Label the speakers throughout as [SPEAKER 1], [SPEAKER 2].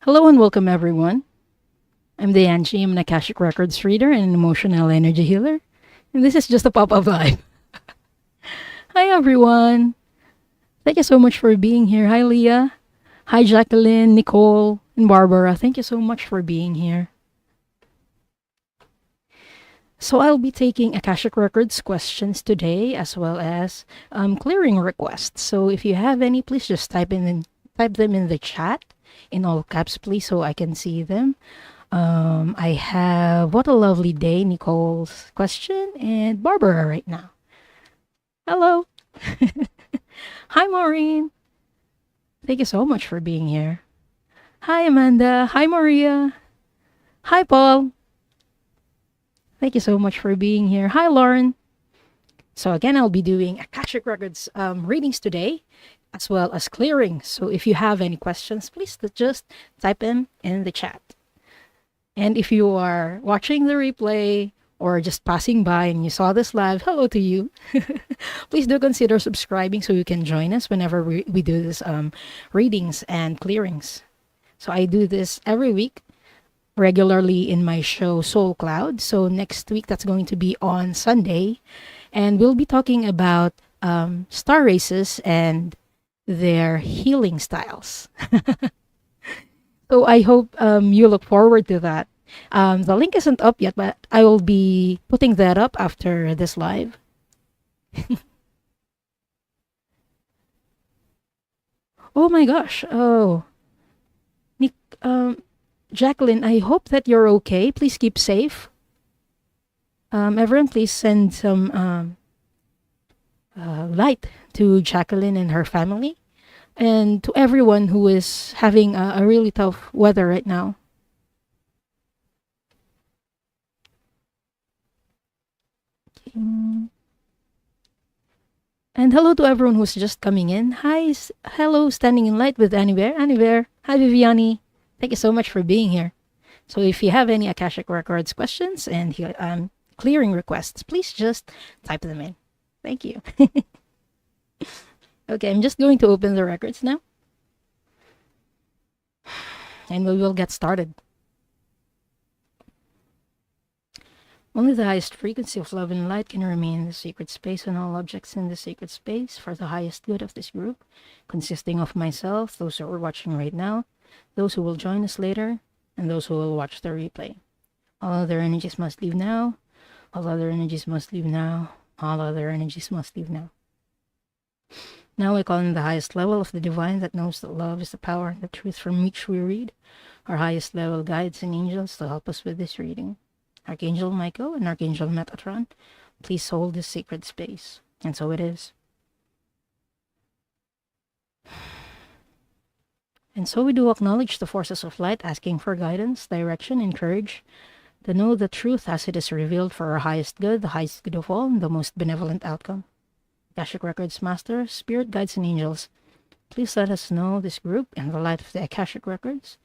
[SPEAKER 1] Hello and welcome, everyone. I'm Deanchi. I'm an Akashic Records reader and an emotional energy healer. And this is just a pop up vibe. Hi, everyone. Thank you so much for being here. Hi, Leah. Hi, Jacqueline, Nicole, and Barbara. Thank you so much for being here. So, I'll be taking Akashic Records questions today as well as clearing requests. So, if you have any, please just type them in the chat in all caps, please, so I can see them. I have What a Lovely Day, Nicole's question, and Barbara right now. Hello. Hi, Maureen. Thank you so much for being here. Hi, Amanda. Hi, Maria. Hi, Paul. Thank you so much for being here. Hi, Lauren. So again, I'll be doing Akashic Records readings today, as well as clearing. So if you have any questions, please just type them in the chat. And if you are watching the replay or just passing by and you saw this live, hello to you. Please do consider subscribing so you can join us whenever we do this readings and clearings. So I do this every week regularly in my show Soul Cloud. So next week, that's going to be on Sunday. And we'll be talking about star races and their healing styles. So I hope you look forward to that. The link isn't up yet, but I will be putting that up after this live. Oh my gosh. Oh, Nick, Jacqueline, I hope that you're okay. Please keep safe. Everyone, please send some light to Jacqueline and her family, and to everyone who is having a really tough weather right now. Mm. And hello to everyone who's just coming in. Hi, hello, Standing in Light with Annie Bear. Annie Bear. Hi, Viviani. Thank you so much for being here. So if you have any Akashic Records questions and clearing requests, please just type them in. Thank you. Okay, I'm just going to open the records now. And we will get started. Only the highest frequency of love and light can remain in the sacred space, and all objects in the sacred space for the highest good of this group, consisting of myself, those who are watching right now, those who will join us later, and those who will watch the replay. All other energies must leave now. All other energies must leave now. All other energies must leave now. Now I call in the highest level of the divine that knows that love is the power and the truth from which we read, our highest level guides and angels to help us with this reading. Archangel Michael and Archangel Metatron, please hold this sacred space. And so it is. And so we do acknowledge the forces of light, asking for guidance, direction, and courage to know the truth as it is revealed for our highest good, the highest good of all, and the most benevolent outcome. Akashic Records Master, Spirit Guides, and Angels, please let us know this group in the light of the Akashic Records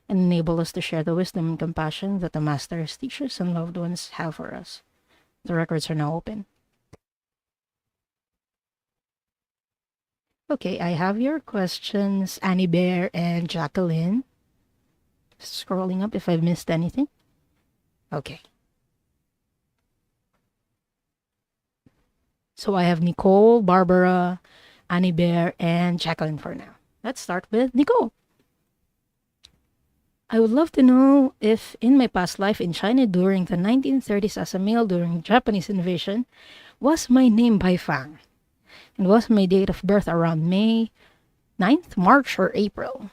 [SPEAKER 1] and enable us to share the wisdom and compassion that the Masters, teachers, and loved ones have for us. The records are now open. Okay, I have your questions, Annie Bear and Jacqueline. Scrolling up if I've missed anything. Okay. So I have Nicole, Barbara, Annie Bear, and Jacqueline for now. Let's start with Nicole. I would love to know if in my past life in China during the 1930s as a male during Japanese invasion, was my name Bai Fang? And was my date of birth around May 9th, March, or April?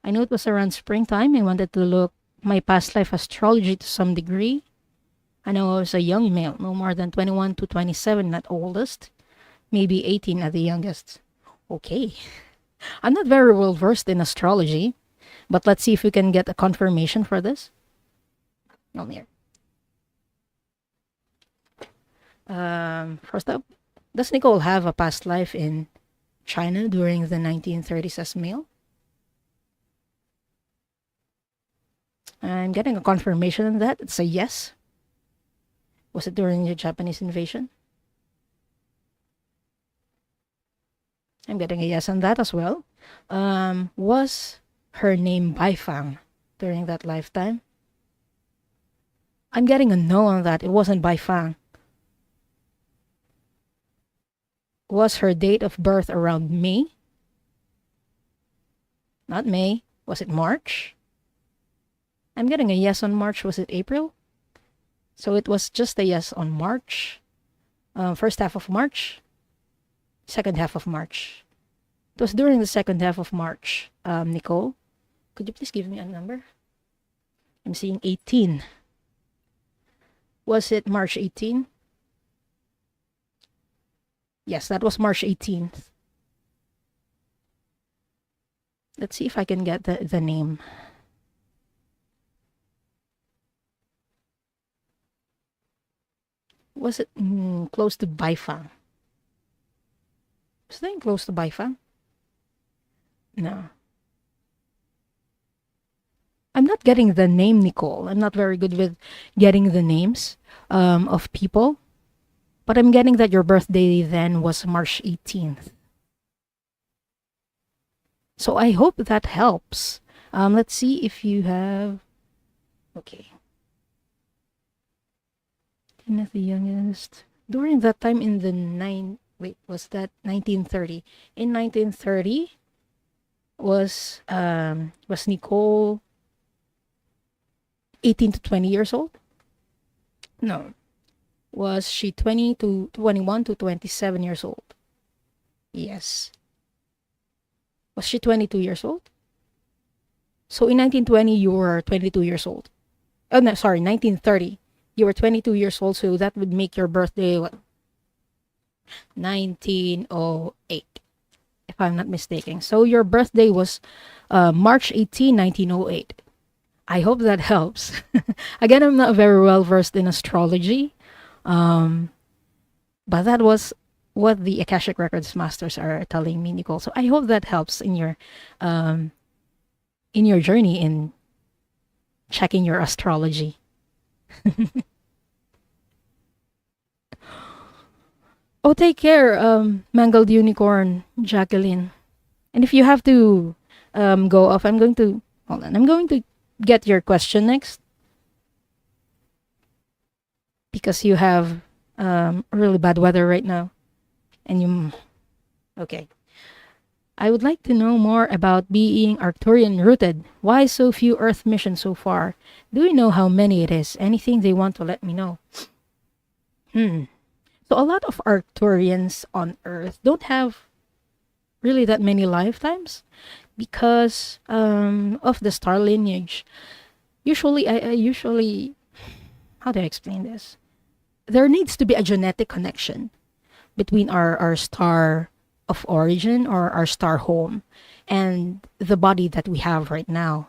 [SPEAKER 1] I know it was around springtime. I wanted to look my past life astrology to some degree. I know I was a young male, no more than 21 to 27 at oldest, maybe 18 at the youngest. Okay. I'm not very well versed in astrology, but let's see if we can get a confirmation for this. No, here. First up, does Nicole have a past life in China during the 1930s as male? I'm getting a confirmation on that. It's a yes. Was it during the Japanese invasion? I'm getting a yes on that as well. Was her name Baifang during that lifetime? I'm getting a no on that. It wasn't Baifang. Was her date of birth around May? Not May. Was it March? I'm getting a yes on March. Was it April? So it was just a yes on March. First half of March. Second half of March. It was during the second half of March. Nicole, could you please give me a number? I'm seeing 18. Was it March 18? Yes, that was March 18th. Let's see if I can get the name. Was it close to Baifang? Was it close to Baifang? No. I'm not getting the name, Nicole. I'm not very good with getting the names of people. But I'm getting that your birthday then was March 18th. So I hope that helps. Let's see if you have... Okay. Kenneth the youngest. During that time in the was that 1930? In 1930, was Nicole 18 to 20 years old? No. Was she 21 to 27 years old? Yes. Was she 22 years old? So in 1920, you were 22 years old. Oh, no, sorry, 1930. You were 22 years old, so that would make your birthday, what? 1908, if I'm not mistaken. So your birthday was March 18, 1908. I hope that helps. Again, I'm not very well versed in astrology. But that was what the Akashic Records Masters are telling me, Nicole. So I hope that helps in your journey in checking your astrology. Oh, take care, Mangled Unicorn, Jacqueline. And if you have to go off, I'm going to get your question next. Because you have really bad weather right now. And okay. I would like to know more about being Arcturian rooted. Why so few Earth missions so far? Do you know how many it is? Anything they want to let me know? So a lot of Arcturians on Earth don't have really that many lifetimes because of the star lineage. Usually, how do I explain this? There needs to be a genetic connection between our star of origin or our star home and the body that we have right now.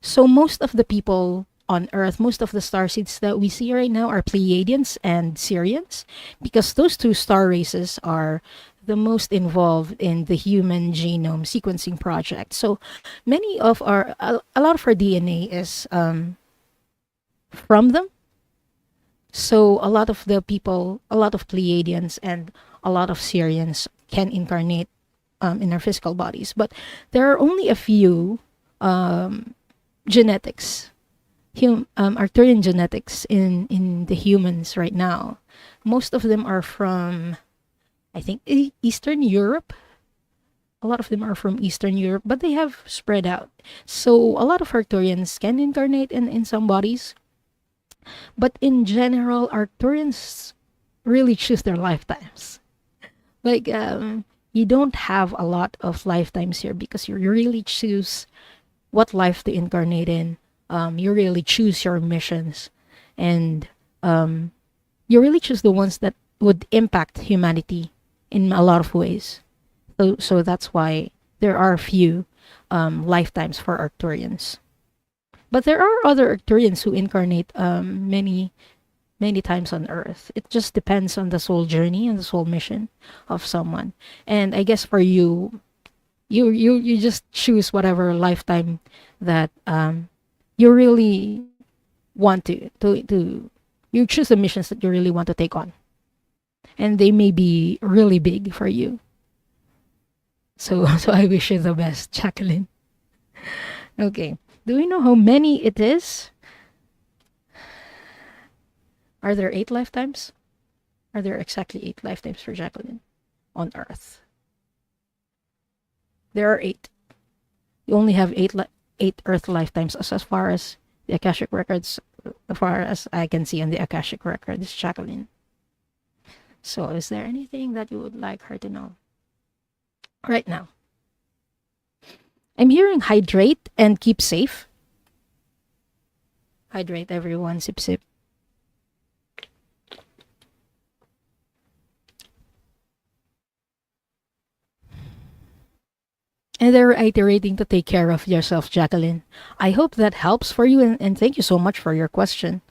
[SPEAKER 1] So most of the people on Earth, most of the starseeds that we see right now are Pleiadians and Sirians, because those two star races are the most involved in the human genome sequencing project. So many of a lot of our DNA is from them. So a lot of the people, a lot of Pleiadians and a lot of Sirians can incarnate in our physical bodies. But there are only a few genetics, Arcturian genetics in the humans right now. Most of them are from, I think, Eastern Europe. A lot of them are from Eastern Europe, but they have spread out. So a lot of Arcturians can incarnate in some bodies. But in general, Arcturians really choose their lifetimes. Like, you don't have a lot of lifetimes here because you really choose what life to incarnate in. You really choose your missions. And you really choose the ones that would impact humanity in a lot of ways. So that's why there are few lifetimes for Arcturians. But there are other Arcturians who incarnate many times on Earth. It just depends on the soul journey and the soul mission of someone. And I guess for you just choose whatever lifetime that you really want to you choose the missions that you really want to take on. And they may be really big for you. So, so I wish you the best, Jacqueline. Okay. Do we know how many it is? Are there 8 lifetimes? Are there exactly 8 lifetimes for Jacqueline on Earth? There are 8. You only have 8 Earth lifetimes as far as the Akashic records, as far as I can see on the Akashic records, Jacqueline. So, is there anything that you would like her to know right now? I'm hearing hydrate and keep safe. Hydrate, everyone. Sip, sip. And they're reiterating to take care of yourself, Jacqueline. I hope that helps for you, and thank you so much for your question.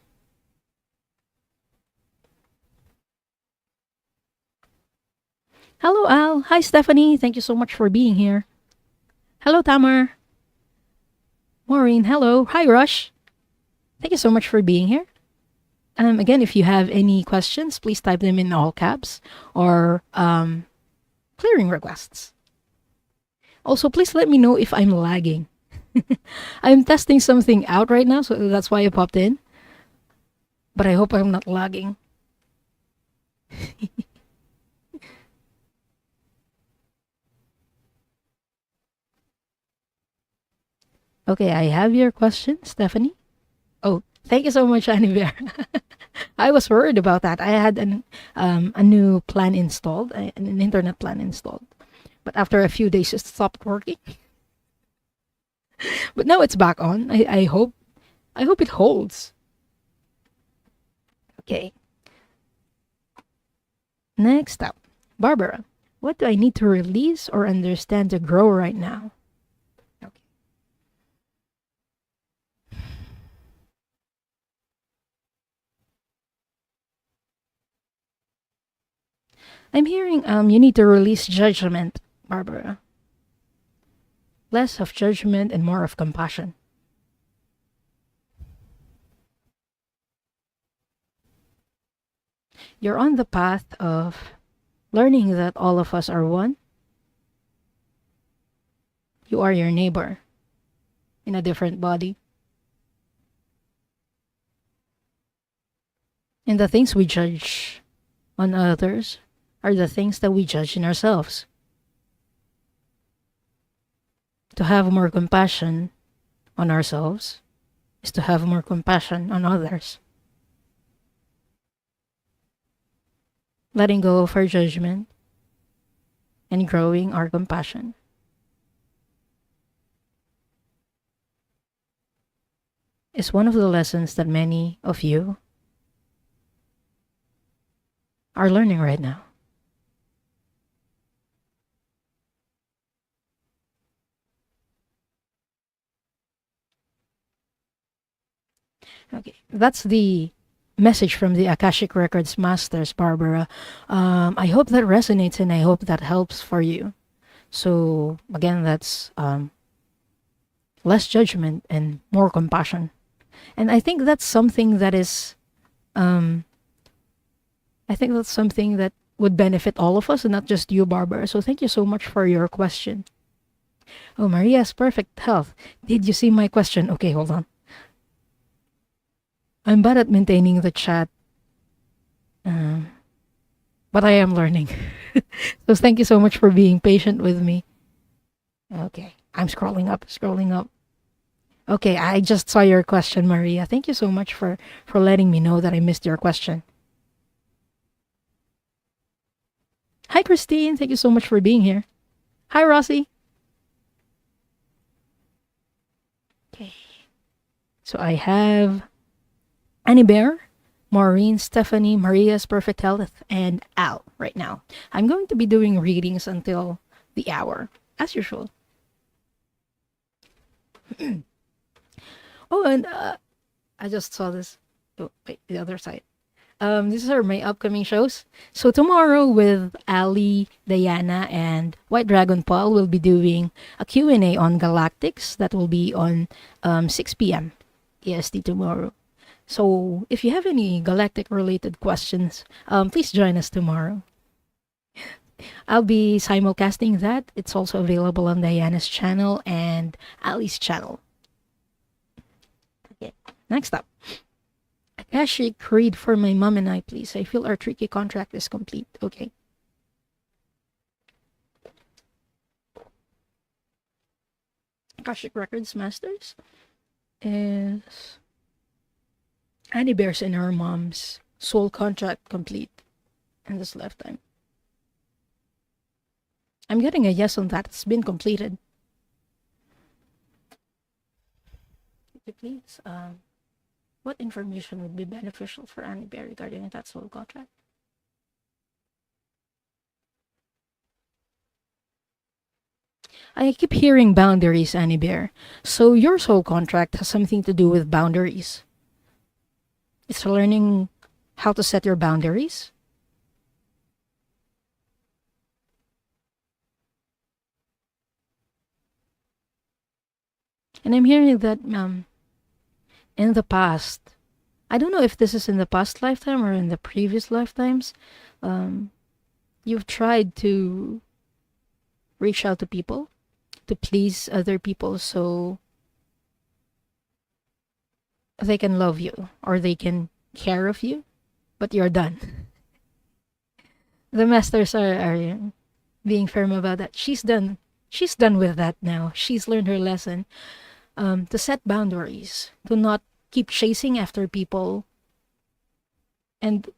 [SPEAKER 1] Hello, Al. Hi, Stephanie. Thank you so much for being here. Hello, Tamar. Maureen, hello. Hi, Rush. Thank you so much for being here. Again, if you have any questions, please type them in all caps or clearing requests. Also, please let me know if I'm lagging. I'm testing something out right now, so that's why I popped in. But I hope I'm not lagging. Okay, I have your question, Stephanie. Oh, thank you so much, Annie Bear. I was worried about that. I had a new plan installed, an internet plan installed. But after a few days, it stopped working. But now it's back on. I hope it holds. Okay. Next up, Barbara. What do I need to release or understand to grow right now? Okay. I'm hearing you need to release judgment, Barbara. Less of judgment and more of compassion. You're on the path of learning that all of us are one. You are your neighbor in a different body. And the things we judge on others are the things that we judge in ourselves. To have more compassion on ourselves is to have more compassion on others. Letting go of our judgment and growing our compassion. Is one of the lessons that many of you are learning right now. Okay, that's the message from the Akashic Records Masters, Barbara. I hope that resonates and I hope that helps for you. So, again, that's less judgment and more compassion. And I think that's something that is, I think that's something that would benefit all of us and not just you, Barbara. So, thank you so much for your question. Oh, Maria's perfect health. Did you see my question? Okay, hold on. I'm bad at maintaining the chat, but I am learning. So thank you so much for being patient with me. Okay, I'm scrolling up, scrolling up. Okay, I just saw your question, Maria. Thank you so much for letting me know that I missed your question. Hi, Christine. Thank you so much for being here. Hi, Rossi. Okay. So I have Annie Bear, Maureen, Stephanie, Maria's Perfect Health, and Al right now. I'm going to be doing readings until the hour, as usual. Oh, and I just saw this. Oh, wait, the other side. These are my upcoming shows. So tomorrow with Ali, Diana, and White Dragon Paul, we'll be doing a Q&A on Galactics. That will be on 6 p.m. EST tomorrow. So if you have any galactic related questions, please join us tomorrow. I'll be simulcasting that. It's also available on Diana's channel and Ali's channel. Okay, next up. Akashic read for my mom and I, please. I feel our tricky contract is complete. Okay. Akashic Records Masters is Annie Bears and her mom's soul contract complete in this lifetime. I'm getting a yes on that. It's been completed. Please, what information would be beneficial for Annie Bear regarding that soul contract? I keep hearing boundaries, Annie Bear. So your soul contract has something to do with boundaries. It's learning how to set your boundaries. And I'm hearing that in the past, I don't know if this is in the past lifetime or in the previous lifetimes, you've tried to reach out to people, to please other people so they can love you or they can care of you, but you're done. The masters are being firm about that. She's done. She's done with that now. She's learned her lesson. To set boundaries, to not keep chasing after people and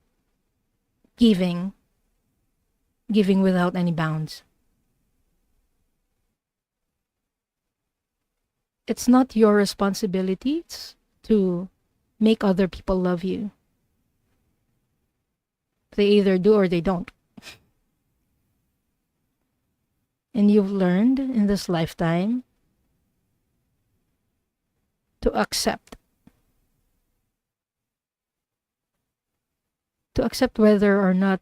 [SPEAKER 1] giving without any bounds. It's not your responsibility to make other people love you. They either do or they don't. And you've learned in this lifetime to accept whether or not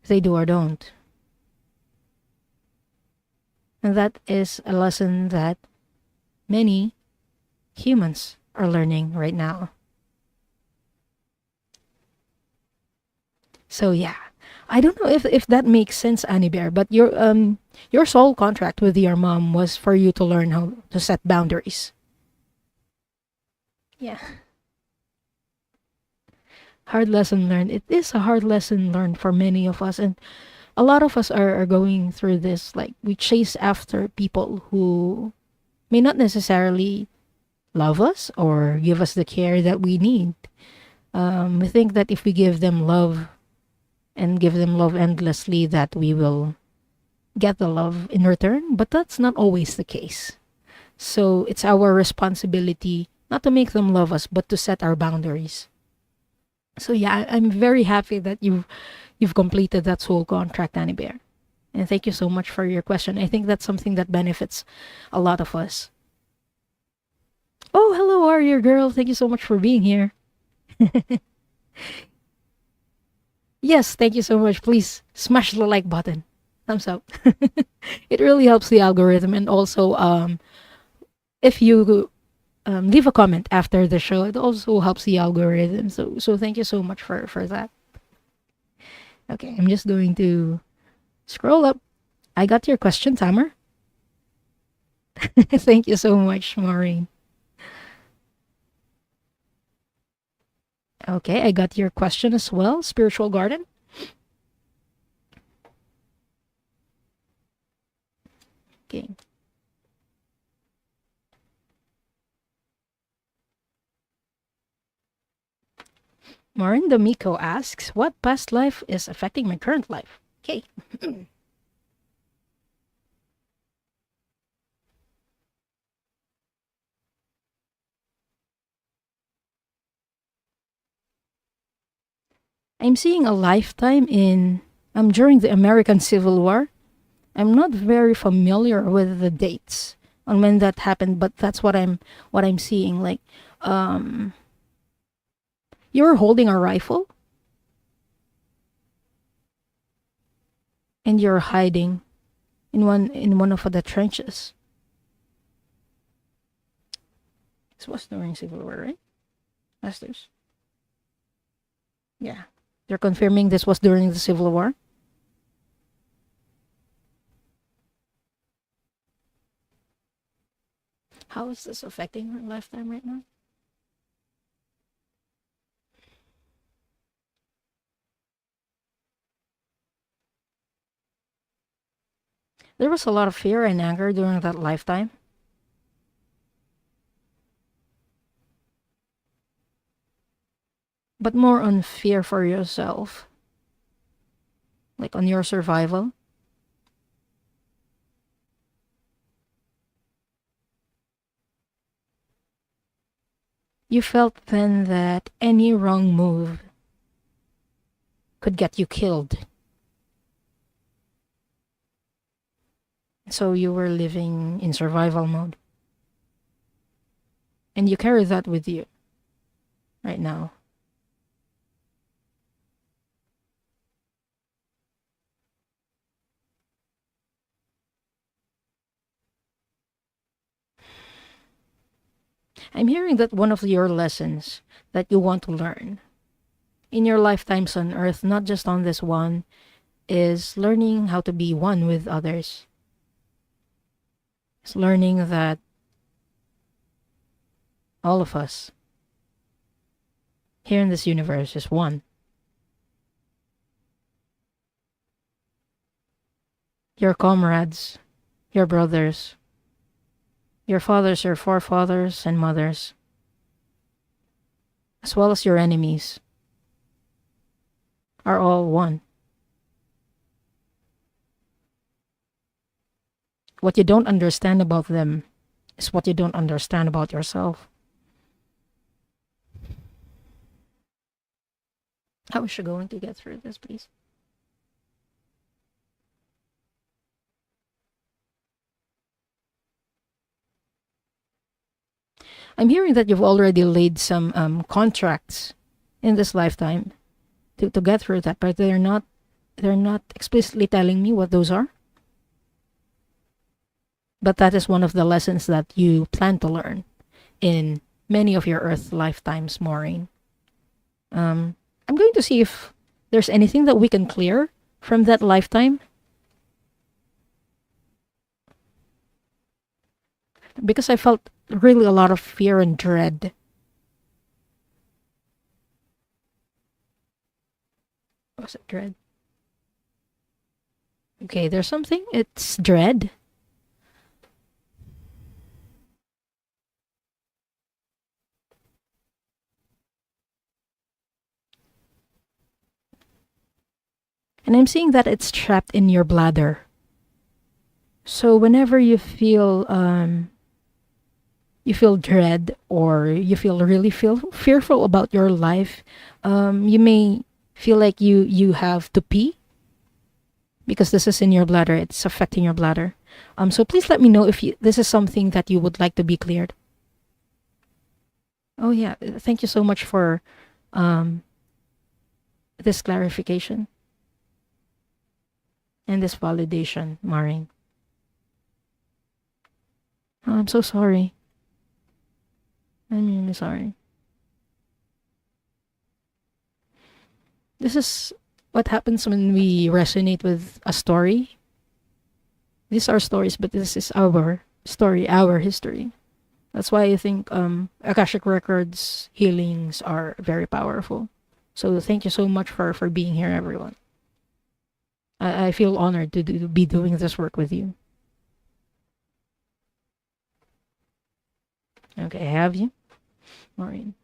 [SPEAKER 1] they do or don't. And that is a lesson that many humans are learning right now. So yeah, I don't know if that makes sense, Annie Bear, but your soul contract with your mom was for you to learn how to set boundaries. Yeah. Hard lesson learned. It is a hard lesson learned for many of us. And a lot of us are going through this. Like, we chase after people who may not necessarily love us or give us the care that we need. We think that if we give them love and give them love endlessly, that we will get the love in return. But that's not always the case. So it's our responsibility not to make them love us, but to set our boundaries. So yeah, I'm very happy that you've completed that soul contract, Annie Bear. And thank you so much for your question. I think that's something that benefits a lot of us. Oh, hello, Warrior Girl. Thank you so much for being here. Yes, thank you so much. Please smash the like button. Thumbs up. It really helps the algorithm. And also, if you leave a comment after the show, it also helps the algorithm. So thank you so much for that. Okay, I'm just going to scroll up. I got your question, Tamer. Thank you so much, Maureen. Okay, I got your question as well, Spiritual Garden. Okay. Maureen D'Amico asks, what past life is affecting my current life? Okay. I'm seeing a lifetime in during the American Civil War. I'm not very familiar with the dates on when that happened, but that's what I'm seeing. Like, you're holding a rifle and you're hiding in one of the trenches. This was during Civil War, right? Masters. Yeah. They're confirming this was during the Civil War. How is this affecting her lifetime right now? There was a lot of fear and anger during that lifetime. But more on fear for yourself. Like on your survival. You felt then that any wrong move could get you killed. So you were living in survival mode. And you carry that with you right now. I'm hearing that one of your lessons that you want to learn in your lifetimes on Earth, not just on this one, is learning how to be one with others. It's learning that all of us here in this universe is one. Your comrades, your brothers, your fathers, your forefathers and mothers, as well as your enemies, are all one. What you don't understand about them is what you don't understand about yourself. How is she going to get through this, please? I'm hearing that you've already laid some contracts in this lifetime to get through that, but they're not explicitly telling me what those are. But that is one of the lessons that you plan to learn in many of your Earth lifetimes, Maureen. I'm going to see if there's anything that we can clear from that lifetime. Because I felt really a lot of fear and dread. Was it dread? Okay, there's something. It's dread. And I'm seeing that it's trapped in your bladder. So whenever you feel dread or you feel fearful about your life, you may feel like you have to pee because this is in your bladder. It's affecting your bladder. So please let me know if this is something that you would like to be cleared. Oh yeah, thank you so much for this clarification and this validation, Maureen. Oh, I'm so sorry. I'm really sorry. This is what happens when we resonate with a story. These are stories, but this is our story, our history. That's why I think Akashic Records healings are very powerful. So thank you so much for being here, everyone. I feel honored to be doing this work with you. Okay, I have you, Maureen.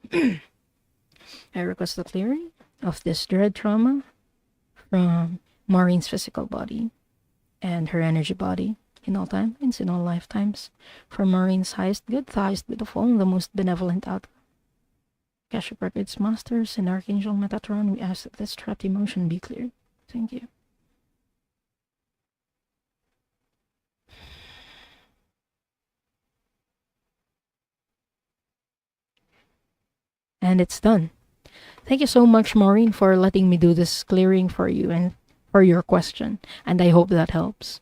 [SPEAKER 1] I request the clearing of this dread trauma from Maureen's physical body and her energy body in all times, in all lifetimes, for Maureen's highest good, the highest beautiful, and the most benevolent outcome. Akashic Records Masters and Archangel Metatron, we ask that this trapped emotion be cleared. Thank you. And it's done. Thank you so much, Maureen, for letting me do this clearing for you and for your question. And I hope that helps.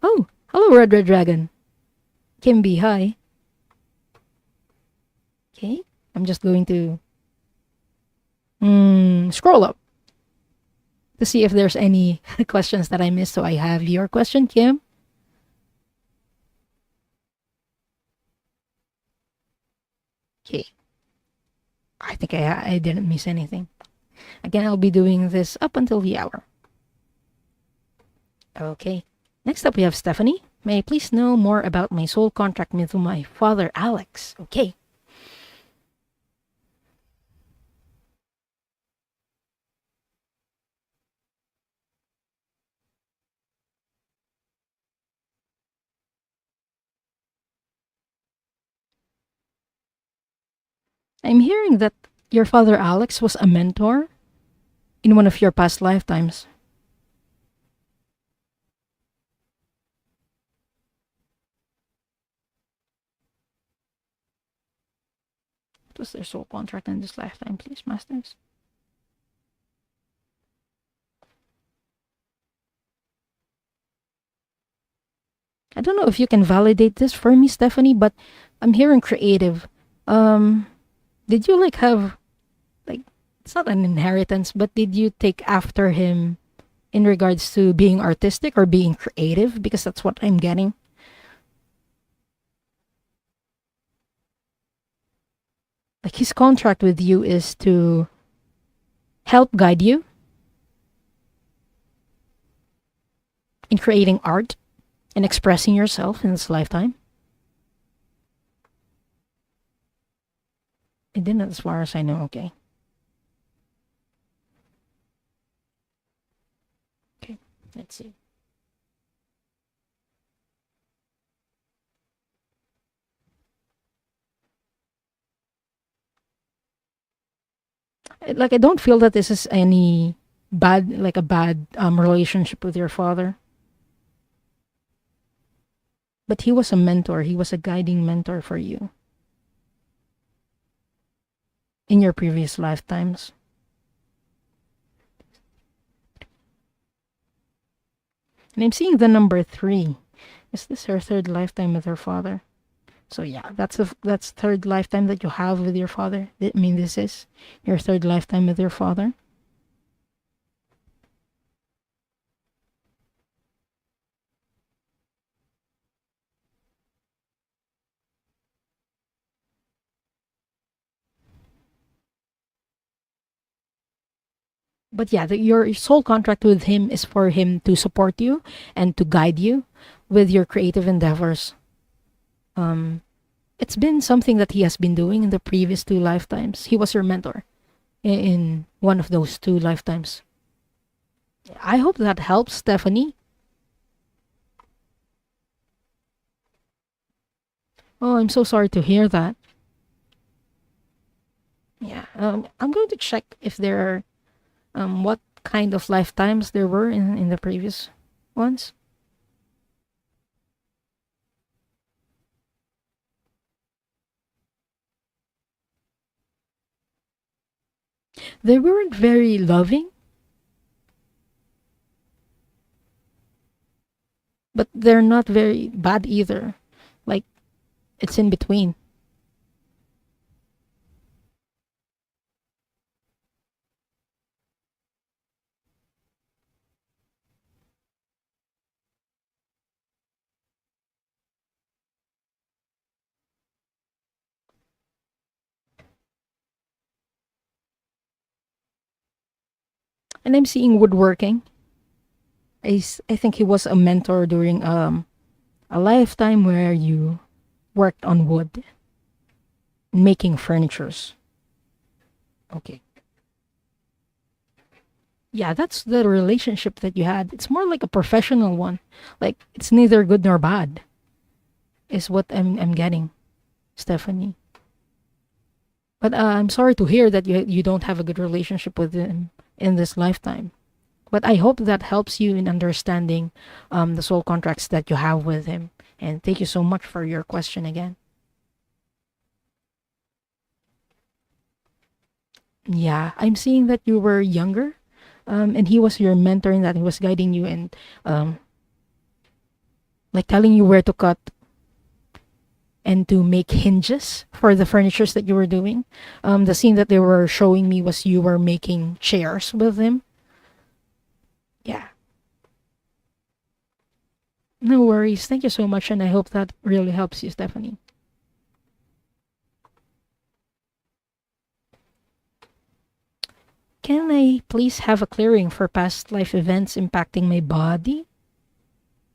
[SPEAKER 1] Oh, hello, Red Dragon. Kimby, hi. Okay, I'm just going to scroll up to see if there's any questions that I missed. So I have your question, Kim. Okay. I think I didn't miss anything. Again, I'll be doing this up until the hour. Okay. Next up, we have Stephanie. May I please know more about my soul contract with my father, Alex? Okay. I'm hearing that your father, Alex, was a mentor in one of your past lifetimes. What was their soul contract in this lifetime, please, Masters? I don't know if you can validate this for me, Stephanie, but I'm hearing creative. Um, did you like have like it's not an inheritance, but did you take after him in regards to being artistic or being creative? Because that's what I'm getting. Like his contract with you is to help guide you in creating art and expressing yourself in this lifetime. It didn't, as far as I know. Okay. Okay. Let's see. Like I don't feel that this is any bad, like a bad relationship with your father. But he was a mentor. He was a guiding mentor for you in your previous lifetimes. And I'm seeing the number 3. Is this her third lifetime with her father? So yeah, that's third lifetime that you have with your father. I mean, this is your third lifetime with your father. But yeah, your soul contract with him is for him to support you and to guide you with your creative endeavors. Um, it's been something that he has been doing in the previous 2 lifetimes. He was your mentor in one of those 2 lifetimes. I hope that helps, Stephanie. Oh, I'm so sorry to hear that. Yeah, I'm going to check if there are what kind of lifetimes there were in the previous ones. They weren't very loving, but they're not very bad either. Like it's in between. And I'm seeing woodworking. I think he was a mentor during a lifetime where you worked on wood, making furnitures. Okay. Yeah, that's the relationship that you had. It's more like a professional one. Like it's neither good nor bad, is what I'm getting, Stephanie. But I'm sorry to hear that you don't have a good relationship with him in this lifetime. But I hope that helps you in understanding the soul contracts that you have with him. And thank you so much for your question again. Yeah, I'm seeing that you were younger, and he was your mentor in that he was guiding you and like telling you where to cut and to make hinges for the furnitures that you were doing. The scene that they were showing me was you were making chairs with him. Yeah, no worries. Thank you so much, and I hope that really helps you, Stephanie. Can I please have a clearing for past life events impacting my body?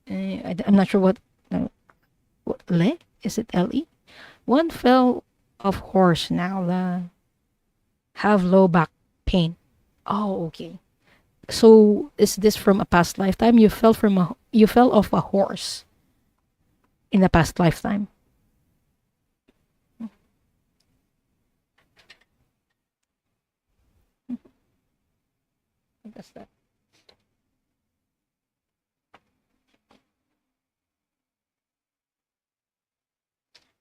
[SPEAKER 1] I'm not sure what le? Is it le? One fell off horse now. Have low back pain. Oh, okay. So is this from a past lifetime? You fell off a horse in a past lifetime. What's that?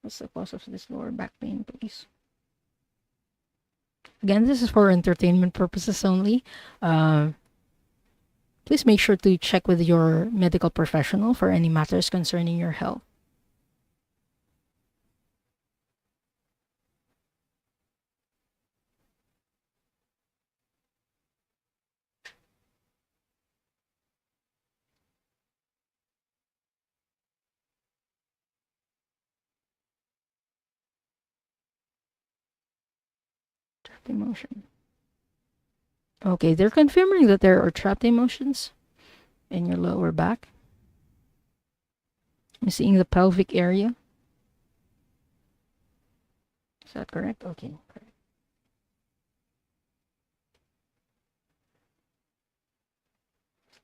[SPEAKER 1] What's the cause of this lower back pain, please? Again, this is for entertainment purposes only. Please make sure to check with your medical professional for any matters concerning your health. Trapped emotion. Okay, they're confirming that there are trapped emotions in your lower back. I'm seeing the pelvic area. Is that correct? Okay, correct.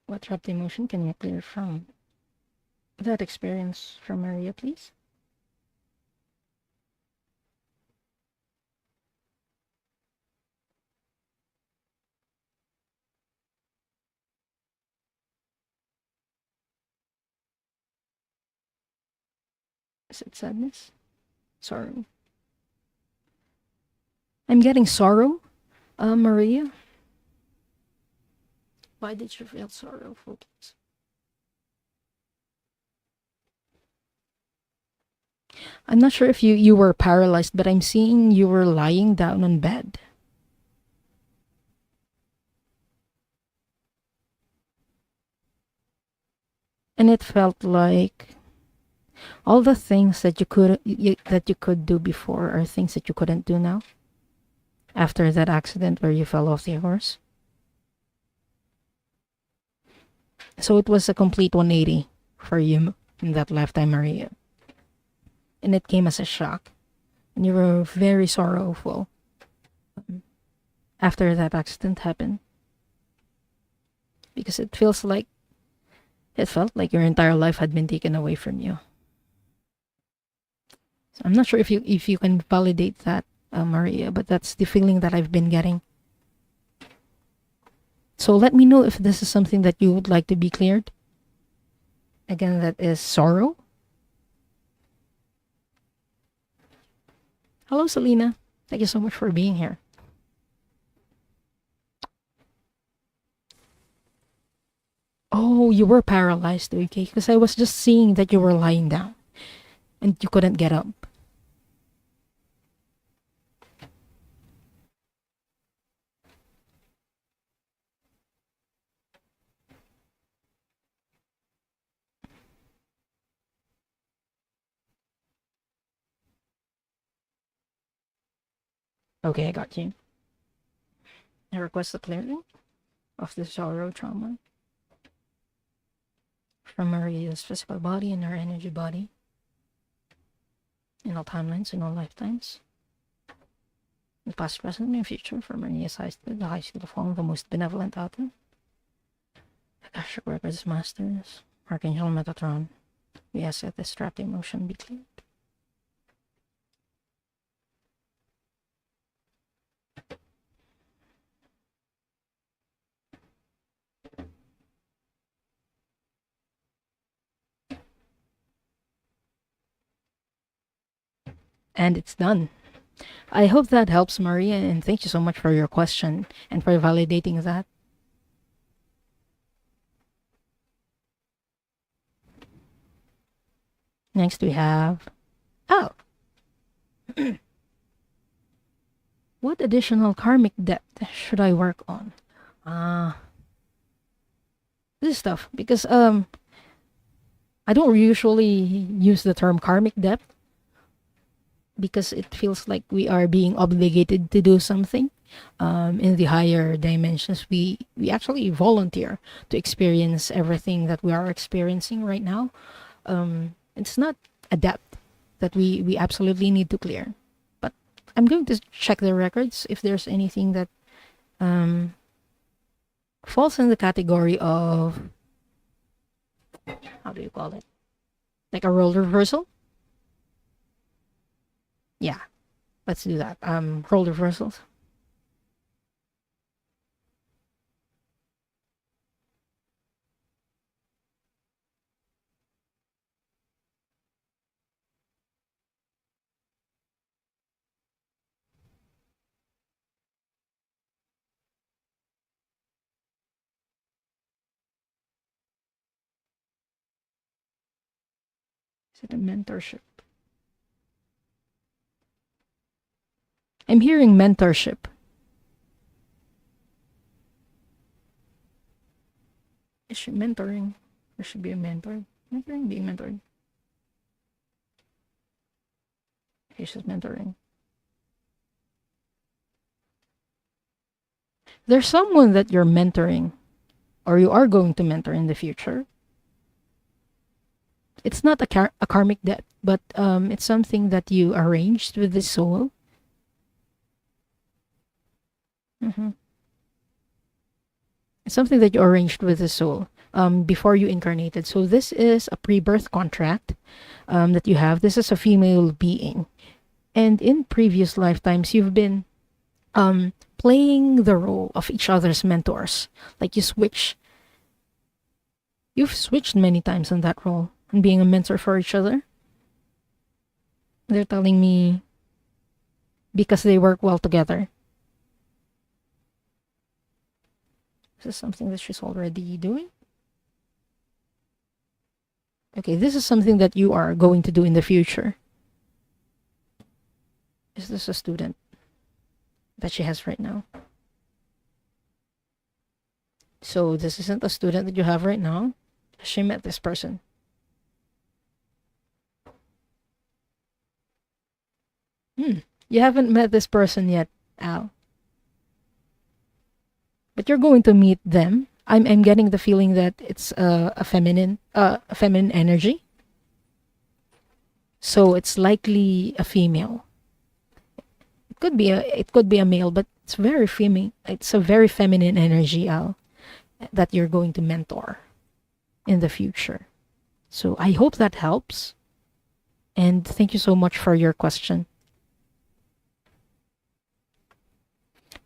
[SPEAKER 1] What trapped emotion can you clear from that experience from Maria, please? Is it sadness? Sorrow? I'm getting sorrow, Maria. Why did you feel sorrowful, please? I'm not sure if you were paralyzed, but I'm seeing you were lying down on bed. And it felt like all the things that you could do before are things that you couldn't do now after that accident where you fell off the horse. So it was a complete 180 for you in that lifetime, Maria. And it came as a shock. And you were very sorrowful after that accident happened. Because it felt like your entire life had been taken away from you. So I'm not sure if you can validate that, Maria, but that's the feeling that I've been getting. So let me know if this is something that you would like to be cleared. Again, that is sorrow. Hello, Selena. Thank you so much for being here. Oh, you were paralyzed, okay? Because I was just seeing that you were lying down and you couldn't get up. Okay, I got you. I request the clearing of the sorrow trauma from Maria's physical body and her energy body in all timelines, in all lifetimes. The past, present, and future for Maria's high spirit, the high spirit of all, the most benevolent out there. Akashic Records Masters, Archangel Metatron, we ask that this trapped emotion be cleared. And it's done. I hope that helps, Maria, and thank you so much for your question and for validating that. Next we have, oh, what additional karmic debt should I work on? This is tough because I don't usually use the term karmic debt because it feels like we are being obligated to do something. in the higher dimensions, we actually volunteer to experience everything that we are experiencing right now. It's not a depth that we absolutely need to clear. But I'm going to check the records if there's anything that falls in the category of, how do you call it? Like a role reversal? Yeah, let's do that. Role reversals. Is it a mentorship? I'm hearing mentorship. Is she mentoring? There should be a mentor. Mentoring, being mentored. Okay, she's mentoring. There's someone that you're mentoring or you are going to mentor in the future. It's not a karmic debt, but it's something that you arranged with the soul. It's something that you arranged with the soul before you incarnated. So this is a pre-birth contract that you have. This is a female being. And in previous lifetimes, you've been playing the role of each other's mentors. Like you've switched many times in that role and being a mentor for each other. They're telling me because they work well together. Is this something that she's already doing? Okay, this is something that you are going to do in the future. Is this a student that she has right now? So this isn't a student that you have right now. She met this person. You haven't met this person yet, Al. But you're going to meet them. I'm getting the feeling that it's a feminine energy. So it's likely a female. It could be a male, but it's very female. It's a very feminine energy, Al, that you're going to mentor in the future. So I hope that helps. And thank you so much for your question.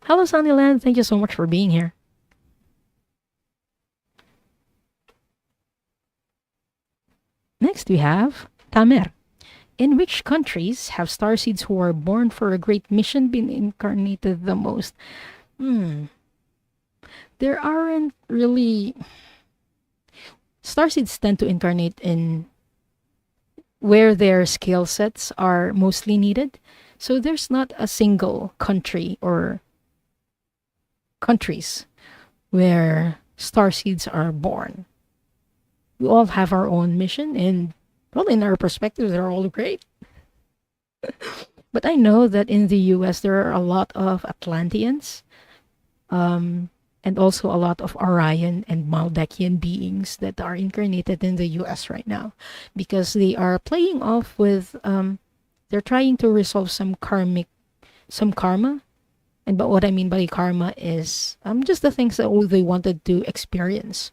[SPEAKER 1] Hello, Sunnyland. Thank you so much for being here. Next, we have Tamer. In which countries have starseeds who are born for a great mission been incarnated the most? There aren't really. Starseeds tend to incarnate in where their skill sets are mostly needed. So there's not a single country or countries where starseeds are born. We all have our own mission, and well, in our perspective, they're all great. But I know that in the US, there are a lot of Atlanteans, and also a lot of Orion and Maldakian beings that are incarnated in the US right now, because they are playing off with, they're trying to resolve some karma. And but what I mean by karma is just the things that they wanted to experience.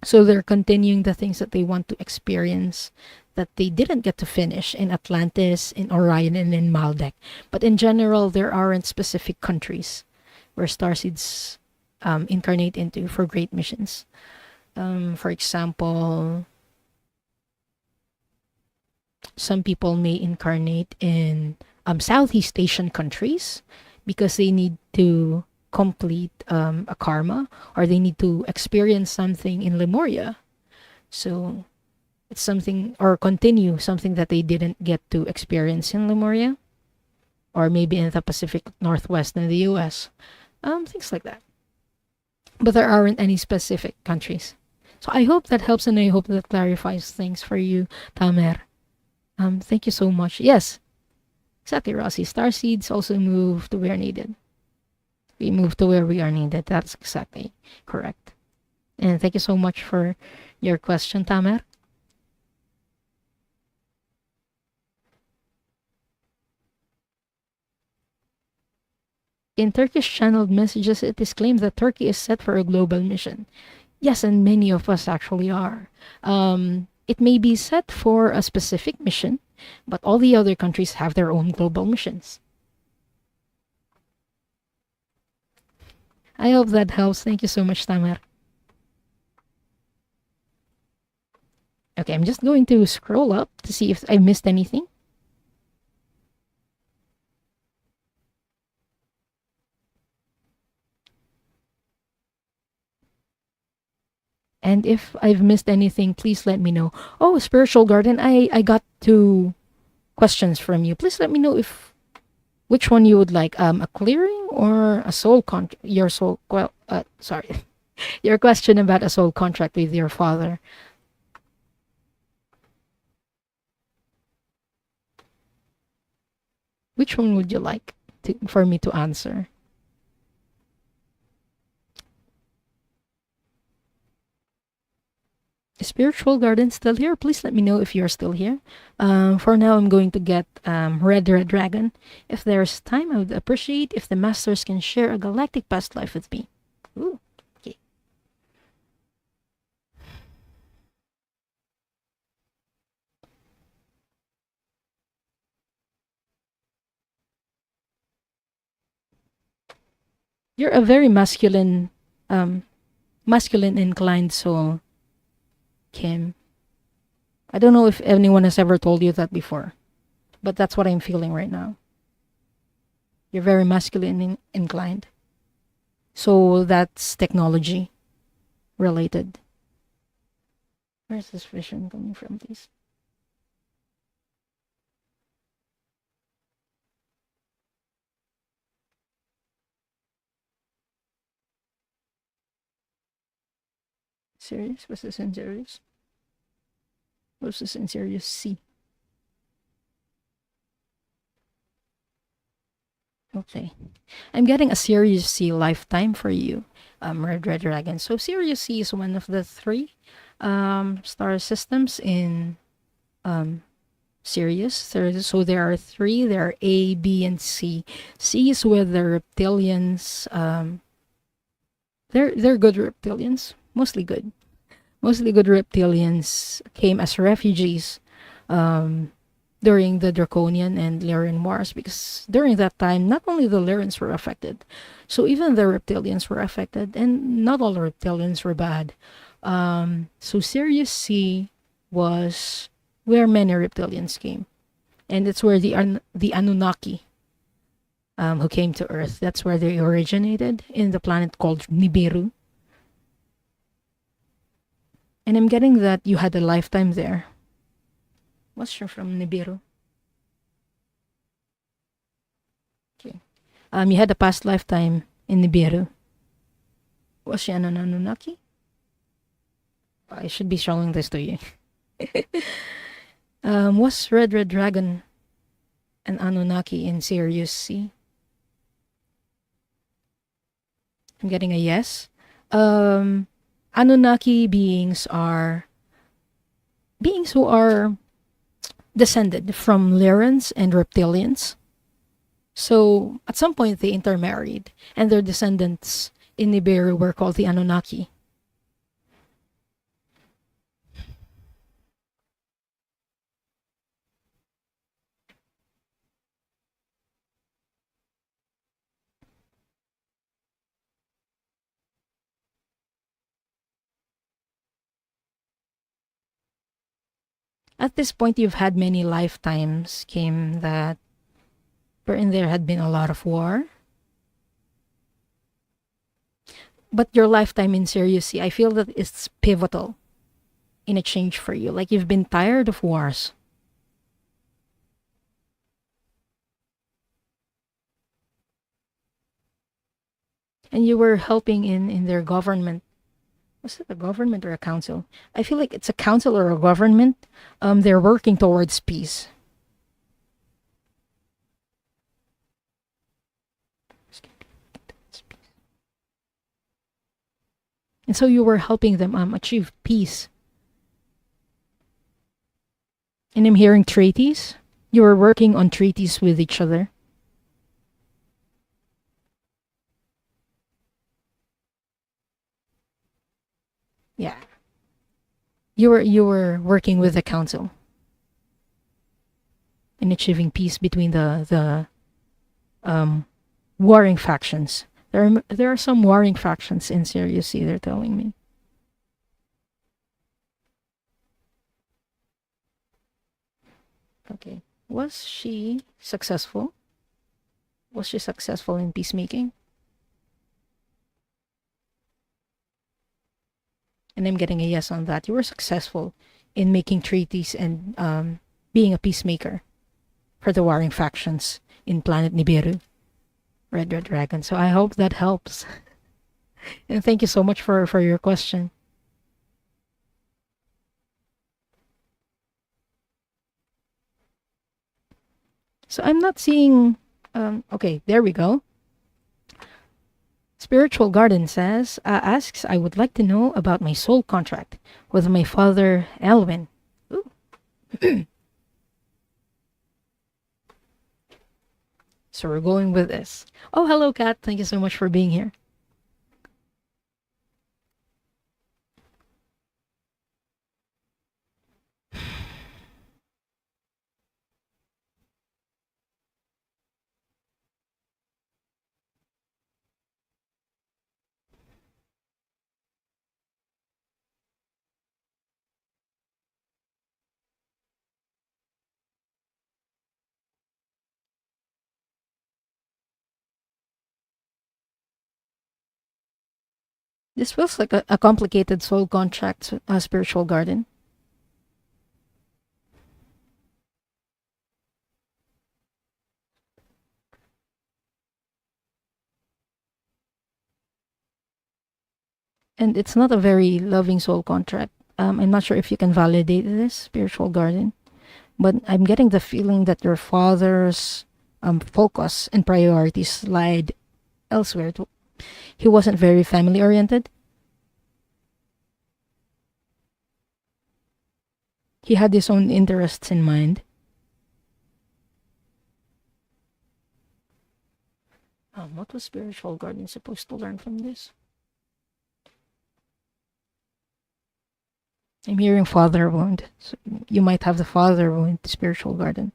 [SPEAKER 1] So they're continuing the things that they want to experience that they didn't get to finish in Atlantis, in Orion, and in Maldek. But in general, there aren't specific countries where starseeds incarnate into for great missions. For example, some people may incarnate in Southeast Asian countries because they need to complete a karma, or they need to experience something in Lemuria. So it's something, or continue something that they didn't get to experience in Lemuria, or maybe in the Pacific Northwest in the US. Things like that. But there aren't any specific countries. So I hope that helps, and I hope that clarifies things for you, Tamer. Thank you so much. Yes, exactly, Rossi. Starseeds also move to where needed. We move to where we are needed. That's exactly correct. And thank you so much for your question, Tamer. In Turkish channeled messages, it is claimed that Turkey is set for a global mission. Yes, and many of us actually are. It may be set for a specific mission, but all the other countries have their own global missions. I hope that helps. Thank you so much, Tamer. Okay, I'm just going to scroll up to see if I missed anything. And if I've missed anything, please let me know. Oh, Spiritual Garden, I got 2 questions from you. Please let me know if which one you would like, a clearing or a soul contract. Your soul, well, sorry, your question about a soul contract with your father. Which one would you like for me to answer? Spiritual Garden still here? Please let me know if you're still here. For now, I'm going to get Red Dragon. If there's time, I would appreciate if the masters can share a galactic past life with me. Ooh, okay. You're a very masculine inclined soul, Kim. I don't know if anyone has ever told you that before, but that's what I'm feeling right now. You're very masculine inclined. So that's technology related. Where's this vision coming from, please? Sirius? Was this in Sirius? Was this in Sirius C? Okay. I'm getting a Sirius C lifetime for you, Red Dragon. So Sirius C is one of the 3 star systems in Sirius. So there are 3. There are A, B, and C. C is where the reptilians. They're good reptilians, mostly good. Mostly good reptilians came as refugees during the Draconian and Lyran Wars, because during that time, not only the Lyrans were affected, so even the reptilians were affected, and not all reptilians were bad. So Sirius C was where many reptilians came, and it's where the Anunnaki who came to Earth. That's where they originated, in the planet called Nibiru. And I'm getting that you had a lifetime there. What's she from Nibiru? Okay. You had a past lifetime in Nibiru. Was she an Anunnaki? I should be showing this to you. Was Red Dragon an Anunnaki in Sirius C? I'm getting a yes. Anunnaki beings are beings who are descended from Lyrans and reptilians. So at some point they intermarried, and their descendants in Nibiru were called the Anunnaki. At this point, you've had many lifetimes, Kim, that wherein there had been a lot of war. But your lifetime in Sirius, I feel that it's pivotal in a change for you. Like you've been tired of wars. And you were helping in their government. Was it a government or a council? I feel like it's a council or a government. They're working towards peace. And so you were helping them achieve peace. And I'm hearing treaties. You were working on treaties with each other. Yeah. You were working with the council in achieving peace between the warring factions. There are some warring factions in Sirius C, they're telling me. Okay. Was she successful? Was she successful in peacemaking? And I'm getting a yes on that. You were successful in making treaties and being a peacemaker for the warring factions in planet Nibiru, Red Dragon. So I hope that helps. And thank you so much for your question. So I'm not seeing. Okay, there we go. Spiritual Garden asks, I would like to know about my soul contract with my father, Elwin. So we're going with this. Oh, hello, Kat. Thank you so much for being here. This feels like a complicated soul contract, Spiritual Garden. And it's not a very loving soul contract. I'm not sure if you can validate this, Spiritual Garden, but I'm getting the feeling that your father's focus and priorities lied elsewhere. He wasn't very family oriented. He had his own interests in mind. What was Spiritual Garden supposed to learn from this? I'm hearing father wound. So you might have the father wound, Spiritual Garden.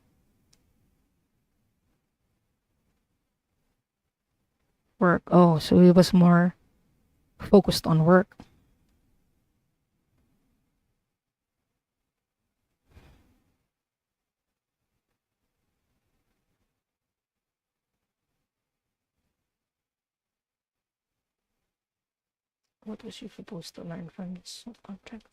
[SPEAKER 1] Work. Oh, so he was more focused on work. What was you supposed to learn from this contract?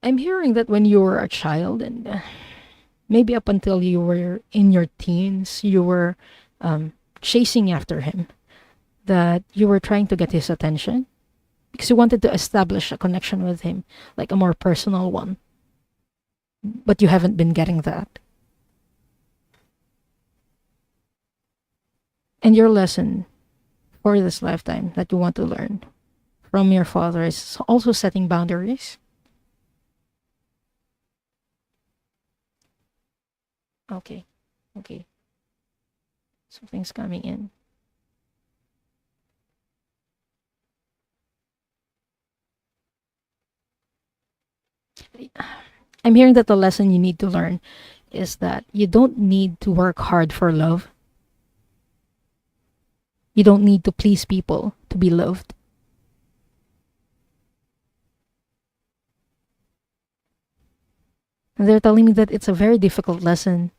[SPEAKER 1] I'm hearing that when you were a child and maybe up until you were in your teens, you were chasing after him, that you were trying to get his attention because you wanted to establish a connection with him, like a more personal one. But you haven't been getting that. And your lesson for this lifetime that you want to learn from your father is also setting boundaries. Okay. Something's coming in. I'm hearing that the lesson you need to learn is that you don't need to work hard for love. You don't need to please people to be loved. And they're telling me that it's a very difficult lesson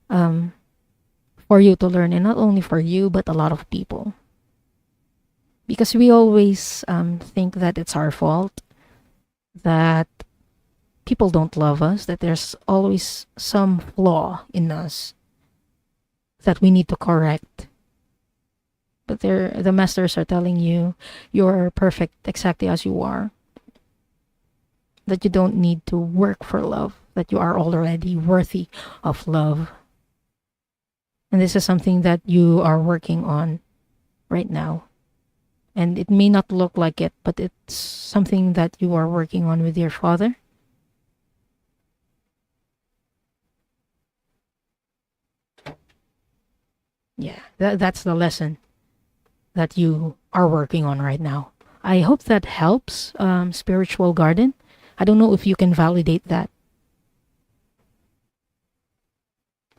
[SPEAKER 1] for you to learn, and not only for you, but a lot of people. Because we always think that it's our fault, that people don't love us, that there's always some flaw in us that we need to correct. But the masters are telling you you're perfect exactly as you are. That you don't need to work for love, that you are already worthy of love. And this is something that you are working on right now. And it may not look like it, but it's something that you are working on with your father. Yeah, that's the lesson that you are working on right now. I hope that helps, Spiritual Garden. I don't know if you can validate that.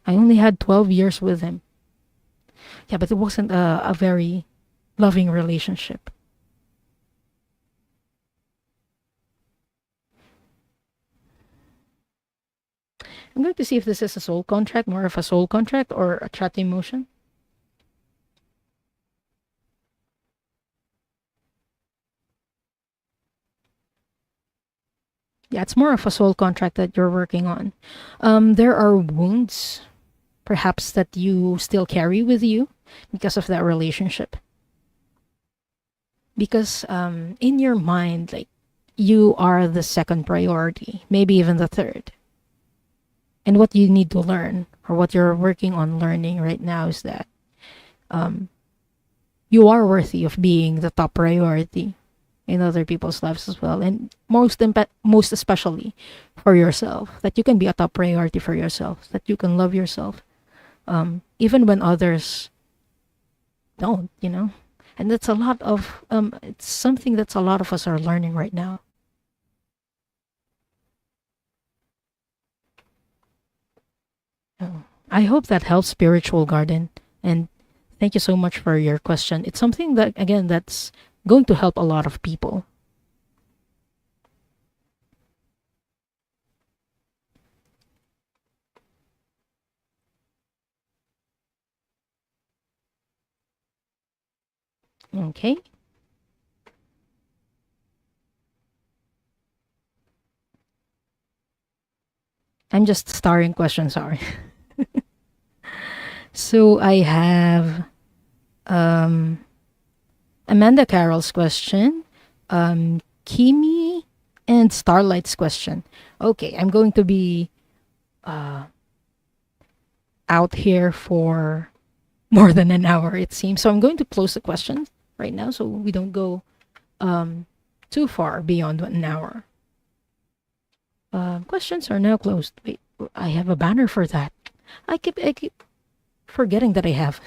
[SPEAKER 1] I only had 12 years with him. Yeah, but it wasn't a very loving relationship. I'm going to see if this is a soul contract, more of a soul contract or a chat emotion. Yeah, it's more of a soul contract that you're working on. There are wounds, perhaps, that you still carry with you because of that relationship. Because in your mind, like, you are the second priority, maybe even the third. And what you need to learn, or what you're working on learning right now, is that you are worthy of being the top priority in other people's lives as well, and most especially for yourself. That you can be a top priority for yourself. That you can love yourself, even when others don't. And that's a lot of it's something that's a lot of us are learning right now. Oh, I hope that helps, Spiritual Garden. And thank you so much for your question. It's something that, again, that's going to help a lot of people. Okay. I'm just starring questions, sorry. So I have um, Amanda Carroll's question, Kimi, and Starlight's question. Okay, I'm going to be out here for more than an hour, it seems. So I'm going to close the questions right now so we don't go too far beyond an hour. Questions are now closed. Wait, I have a banner for that. I keep forgetting that I have.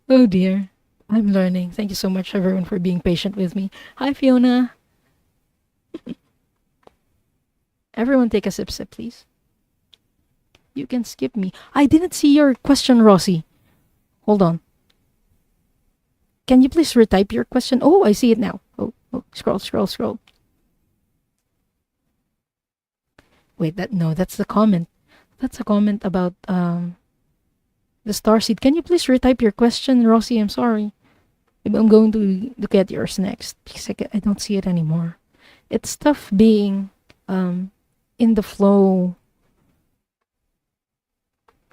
[SPEAKER 1] Oh dear. I'm learning. Thank you so much, everyone, for being patient with me. Hi, Fiona. Everyone, take a sip, please. You can skip me. I didn't see your question, Rossi. Hold on. Can you please retype your question? Oh, I see it now. Oh, scroll. Wait, that's the comment. That's a comment about the starseed. Can you please retype your question, Rossi? I'm sorry. I'm going to look at yours next because I don't see it anymore. It's tough being in the flow,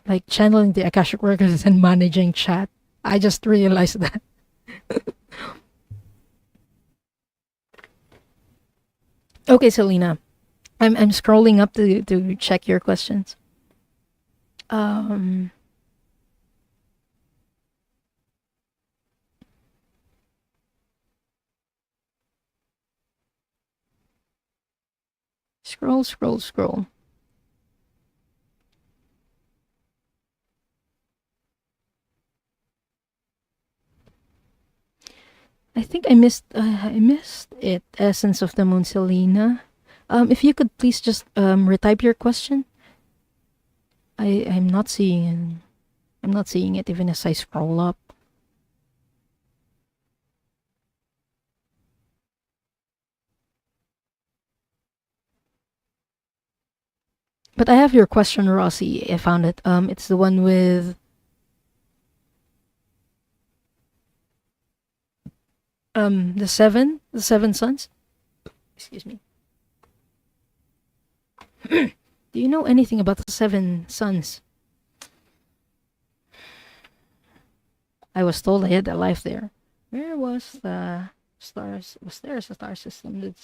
[SPEAKER 1] like channeling the Akashic workers and managing chat. I just realized that. Okay, Selena. I'm scrolling up to check your questions. Um scroll. I think I missed it. Essence of the Moon, Selena. If you could please just retype your question. I'm not seeing it. I'm not seeing it even as I scroll up. But I have your question, Rossi. I found it. It's the one with the seven sons. Excuse me. Do you know anything about the seven sons? I was told I had a life there. Where was the stars? Was there a star system?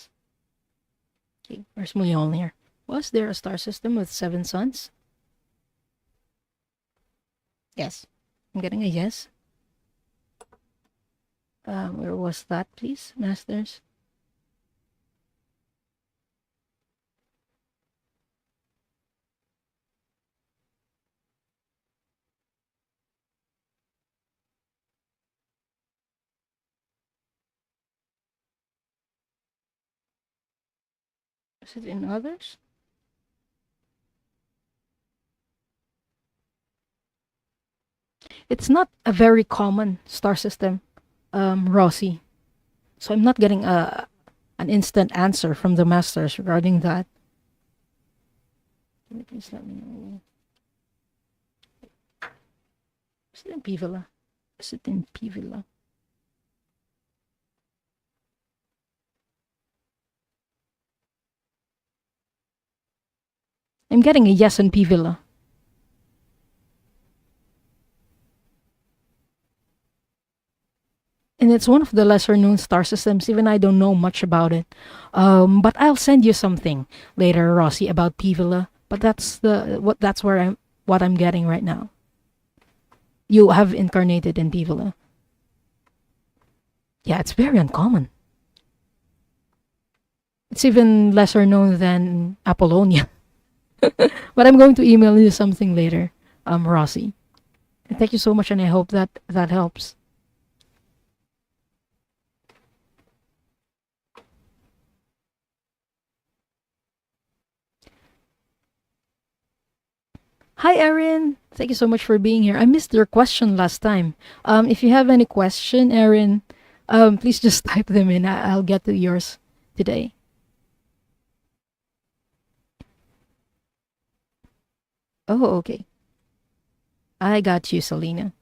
[SPEAKER 1] Okay, where's Mjolnir? Was there a star system with 7 suns? Yes. I'm getting a yes. Where was that, please, Masters? Is it in others? It's not a very common star system, Rossi. So I'm not getting an instant answer from the Masters regarding that. Can you please let me know? Is it in Pvila? Is it in Pvila? I'm getting a yes on Pvila. And it's one of the lesser known star systems. Even I don't know much about it. But I'll send you something later, Rossi, about Pvila. But that's where what I'm getting right now. You have incarnated in Pvila. Yeah, it's very uncommon. It's even lesser known than Apollonia. But I'm going to email you something later, Rossi. And thank you so much, and I hope that helps. Hi, Erin. Thank you so much for being here. I missed your question last time. If you have any question, Erin, please just type them in. I'll get to yours today. Oh, okay. I got you, Selena.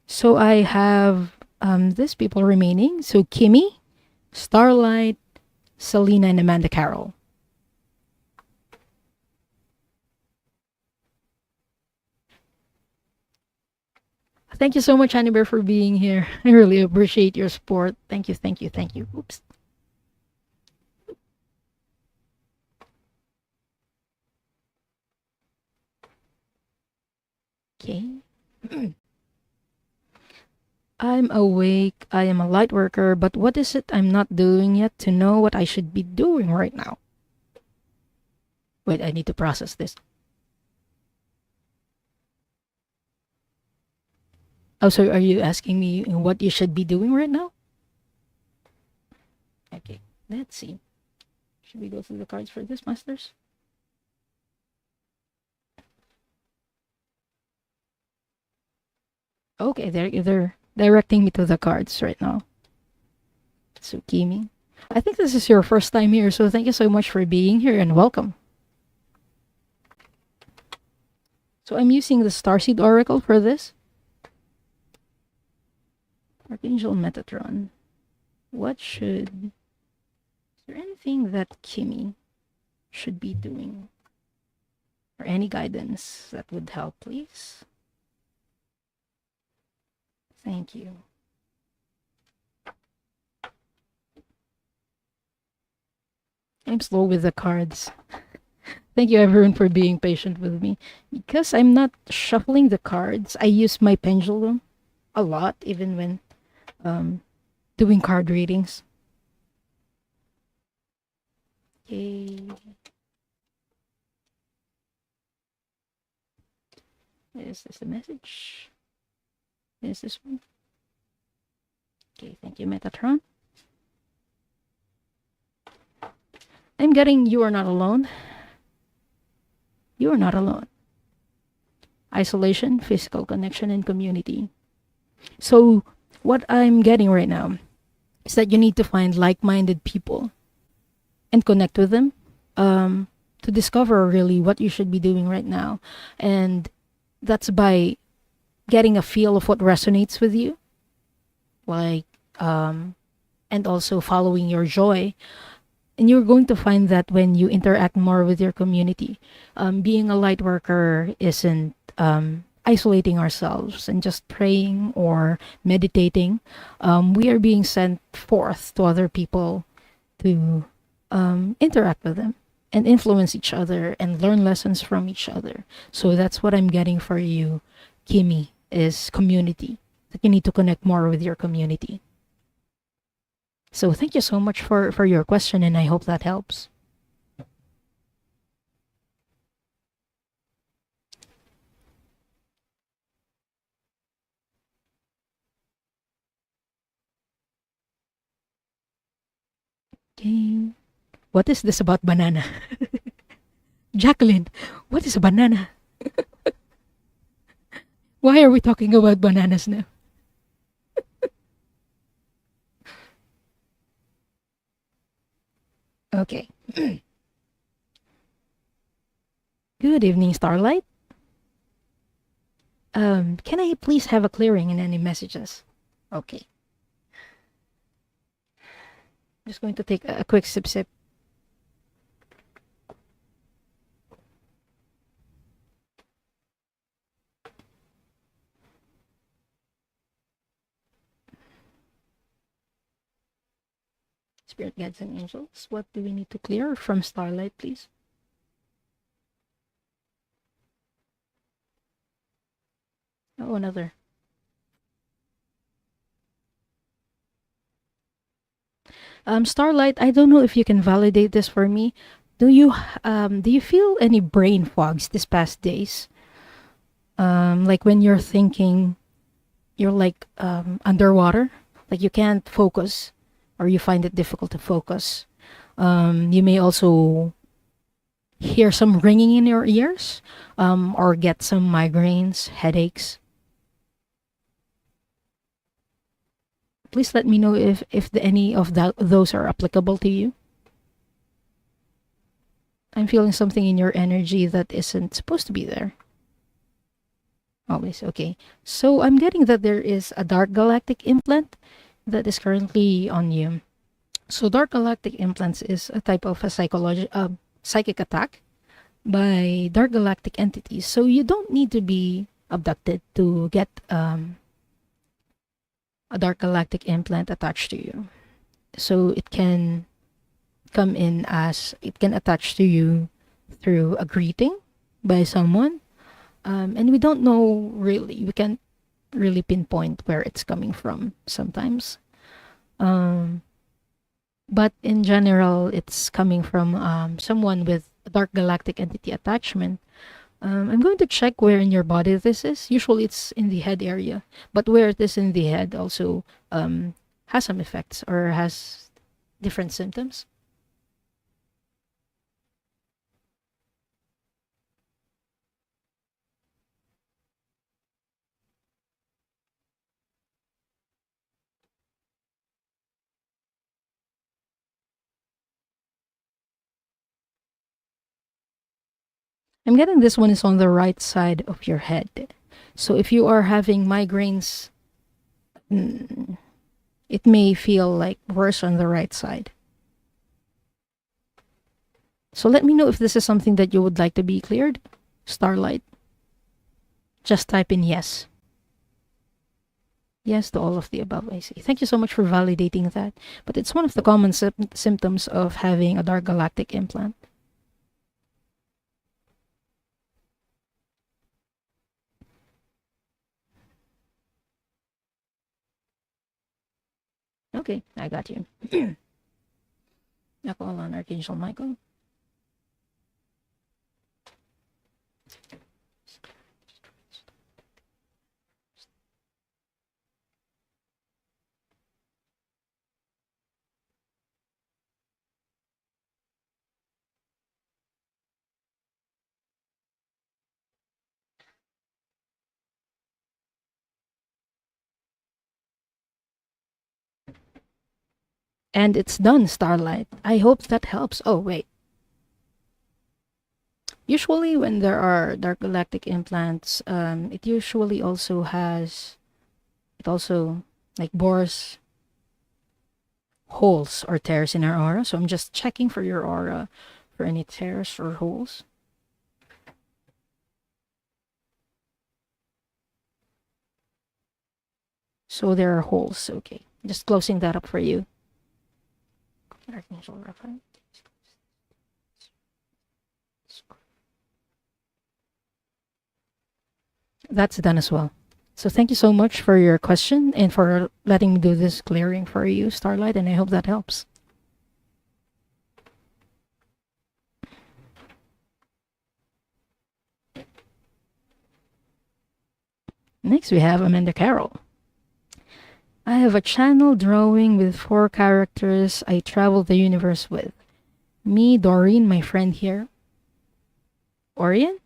[SPEAKER 1] So I have these people remaining. So Kimmy, Starlight, Selena, and Amanda Carroll. Thank you so much, Hannibal, for being here. I really appreciate your support. Thank you, thank you, thank you. Oops. Okay. I'm awake. I am a light worker, but what is it I'm not doing yet to know what I should be doing right now? Wait, I need to process this. Oh, so are you asking me what you should be doing right now? Okay, let's see. Should we go through the cards for this, Masters? Okay, they're directing me to the cards right now. Tsukimi. I think this is your first time here, so thank you so much for being here and welcome. So I'm using the Starseed Oracle for this. Archangel Metatron. What should... Is there anything that Kimmy should be doing? Or any guidance that would help, please? Thank you. I'm slow with the cards. Thank you everyone for being patient with me. Because I'm not shuffling the cards, I use my pendulum a lot, even when doing card readings. Okay. Is this the message? Is this one? Okay, thank you, Metatron. I'm getting You Are Not Alone. You are not alone. Isolation, physical connection, and community. So, what I'm getting right now is that you need to find like-minded people and connect with them to discover really what you should be doing right now. And that's by getting a feel of what resonates with you, like, and also following your joy. And you're going to find that when you interact more with your community, being a light worker isn't isolating ourselves and just praying or meditating, we are being sent forth to other people to interact with them and influence each other and learn lessons from each other. So that's what I'm getting for you, Kimmy, is community. That you need to connect more with your community. So thank you so much for your question, and I hope that helps. Okay. What is this about banana? Jacqueline, what is a banana? Why are we talking about bananas now? Okay. Good evening, Starlight. Can I please have a clearing in any messages? Okay. Just going to take a quick sip. Spirit guides and angels, what do we need to clear from Starlight, please? Oh, another. Starlight, I don't know if you can validate this for me. Do you feel any brain fogs these past days? Like when you're thinking, you're like underwater, like you can't focus, or you find it difficult to focus. You may also hear some ringing in your ears, or get some migraines, headaches. Please let me know if any of those are applicable to you. I'm feeling something in your energy that isn't supposed to be there. Always okay. So I'm getting that there is a dark galactic implant that is currently on you. So dark galactic implants is a type of a psychic attack by dark galactic entities. So you don't need to be abducted to get a dark galactic implant attached to you. So it can it can attach to you through a greeting by someone. And we don't know really, we can't really pinpoint where it's coming from sometimes. Um, but in general, it's coming from someone with a dark galactic entity attachment. I'm going to check where in your body this is. Usually it's in the head area, but where it is in the head also has some effects or has different symptoms. I'm getting this one is on the right side of your head. So if you are having migraines, mm, it may feel like worse on the right side. So let me know if this is something that you would like to be cleared. Starlight. Just type in yes. Yes to all of the above, I see. Thank you so much for validating that. But it's one of the common symptoms of having a dark galactic implant. Okay, I got you. I call on Archangel Michael. And it's done, Starlight. I hope that helps. Oh, wait. Usually, when there are dark galactic implants, it also like bores holes or tears in our aura. So I'm just checking for your aura for any tears or holes. So there are holes. Okay. Just closing that up for you. Archangel Raphael. That's done as well. So thank you so much for your question and for letting me do this clearing for you, Starlight, and I hope that helps. Next, we have Amanda Carroll. I have a channel drawing with 4 characters I travel the universe with. Me, Doreen, my friend here. Orion?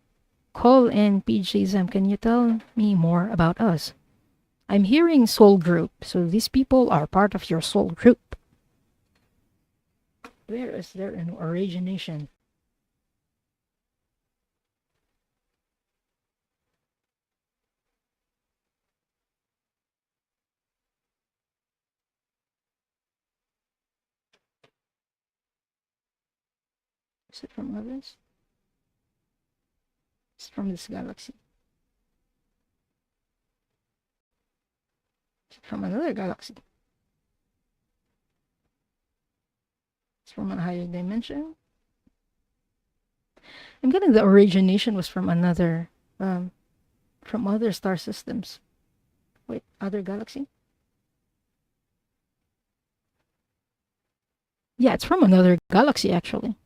[SPEAKER 1] Cole and PJism, can you tell me more about us? I'm hearing soul group, so these people are part of your soul group. Where is there an origination? Is it from others? It's from this galaxy. It's from another galaxy. It's from a higher dimension. I'm getting the origination was from another, from other star systems. Wait, other galaxy? Yeah, it's from another galaxy actually.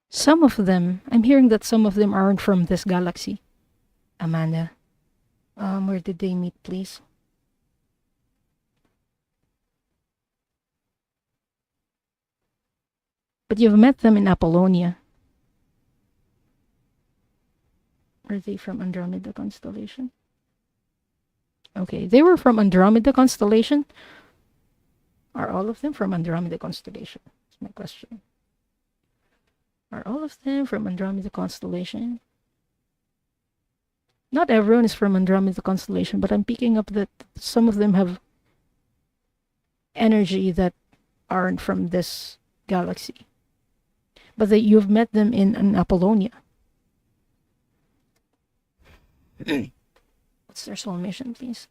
[SPEAKER 1] Some of them, I'm hearing that some of them aren't from this galaxy. Amanda, where did they meet, please? But you've met them in Apollonia. Are they from Andromeda constellation? Okay, they were from Andromeda constellation. Are all of them from Andromeda constellation? That's my question. Are all of them from Andromeda constellation? Not everyone is from Andromeda constellation, but I'm picking up that some of them have energy that aren't from this galaxy. But that you've met them in Apollonia. What's their soul mission, please?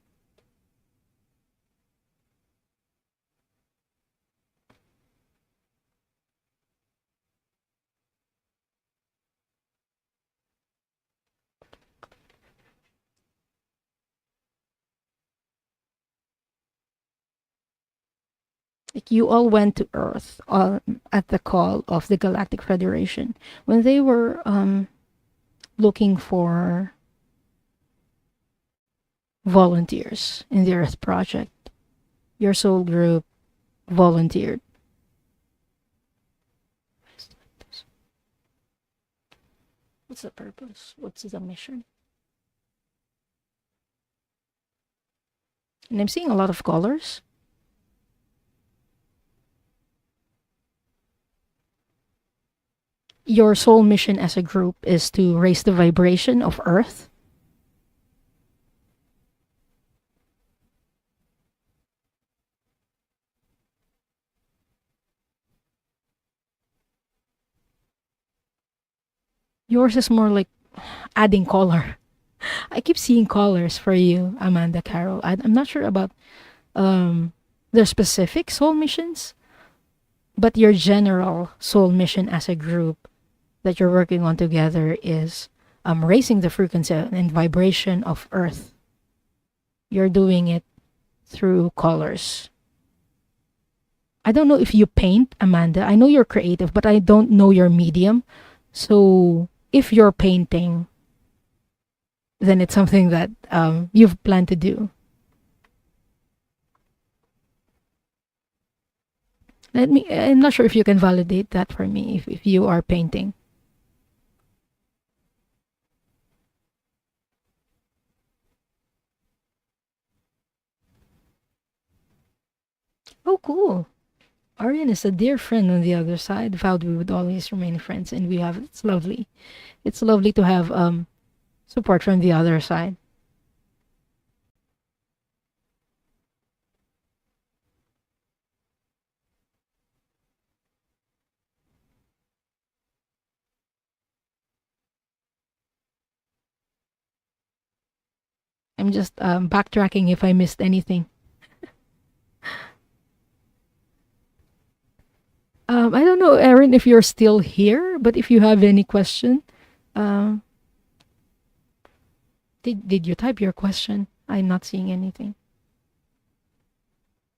[SPEAKER 1] Like you all went to Earth at the call of the Galactic Federation when they were looking for volunteers in the Earth Project. Your soul group volunteered. What's the purpose? What's the mission? And I'm seeing a lot of colors. Your soul mission as a group is to raise the vibration of Earth. Yours is more like adding color. I keep seeing colors for you, Amanda Carroll. I'm not sure about the specific soul missions, but your general soul mission as a group that you're working on together is raising the frequency and vibration of Earth. You're doing it through colors. I don't know if you paint, Amanda. I know you're creative, but I don't know your medium. So if you're painting, then it's something that you've planned to do. I'm not sure if you can validate that for me, if you are painting. Oh, cool. Arian is a dear friend on the other side. Vowed we would always remain friends, and we have. It's lovely. It's lovely to have support from the other side. I'm just backtracking if I missed anything. I don't know, Erin, if you're still here, but if you have any question, um, did you type your question? I'm not seeing anything.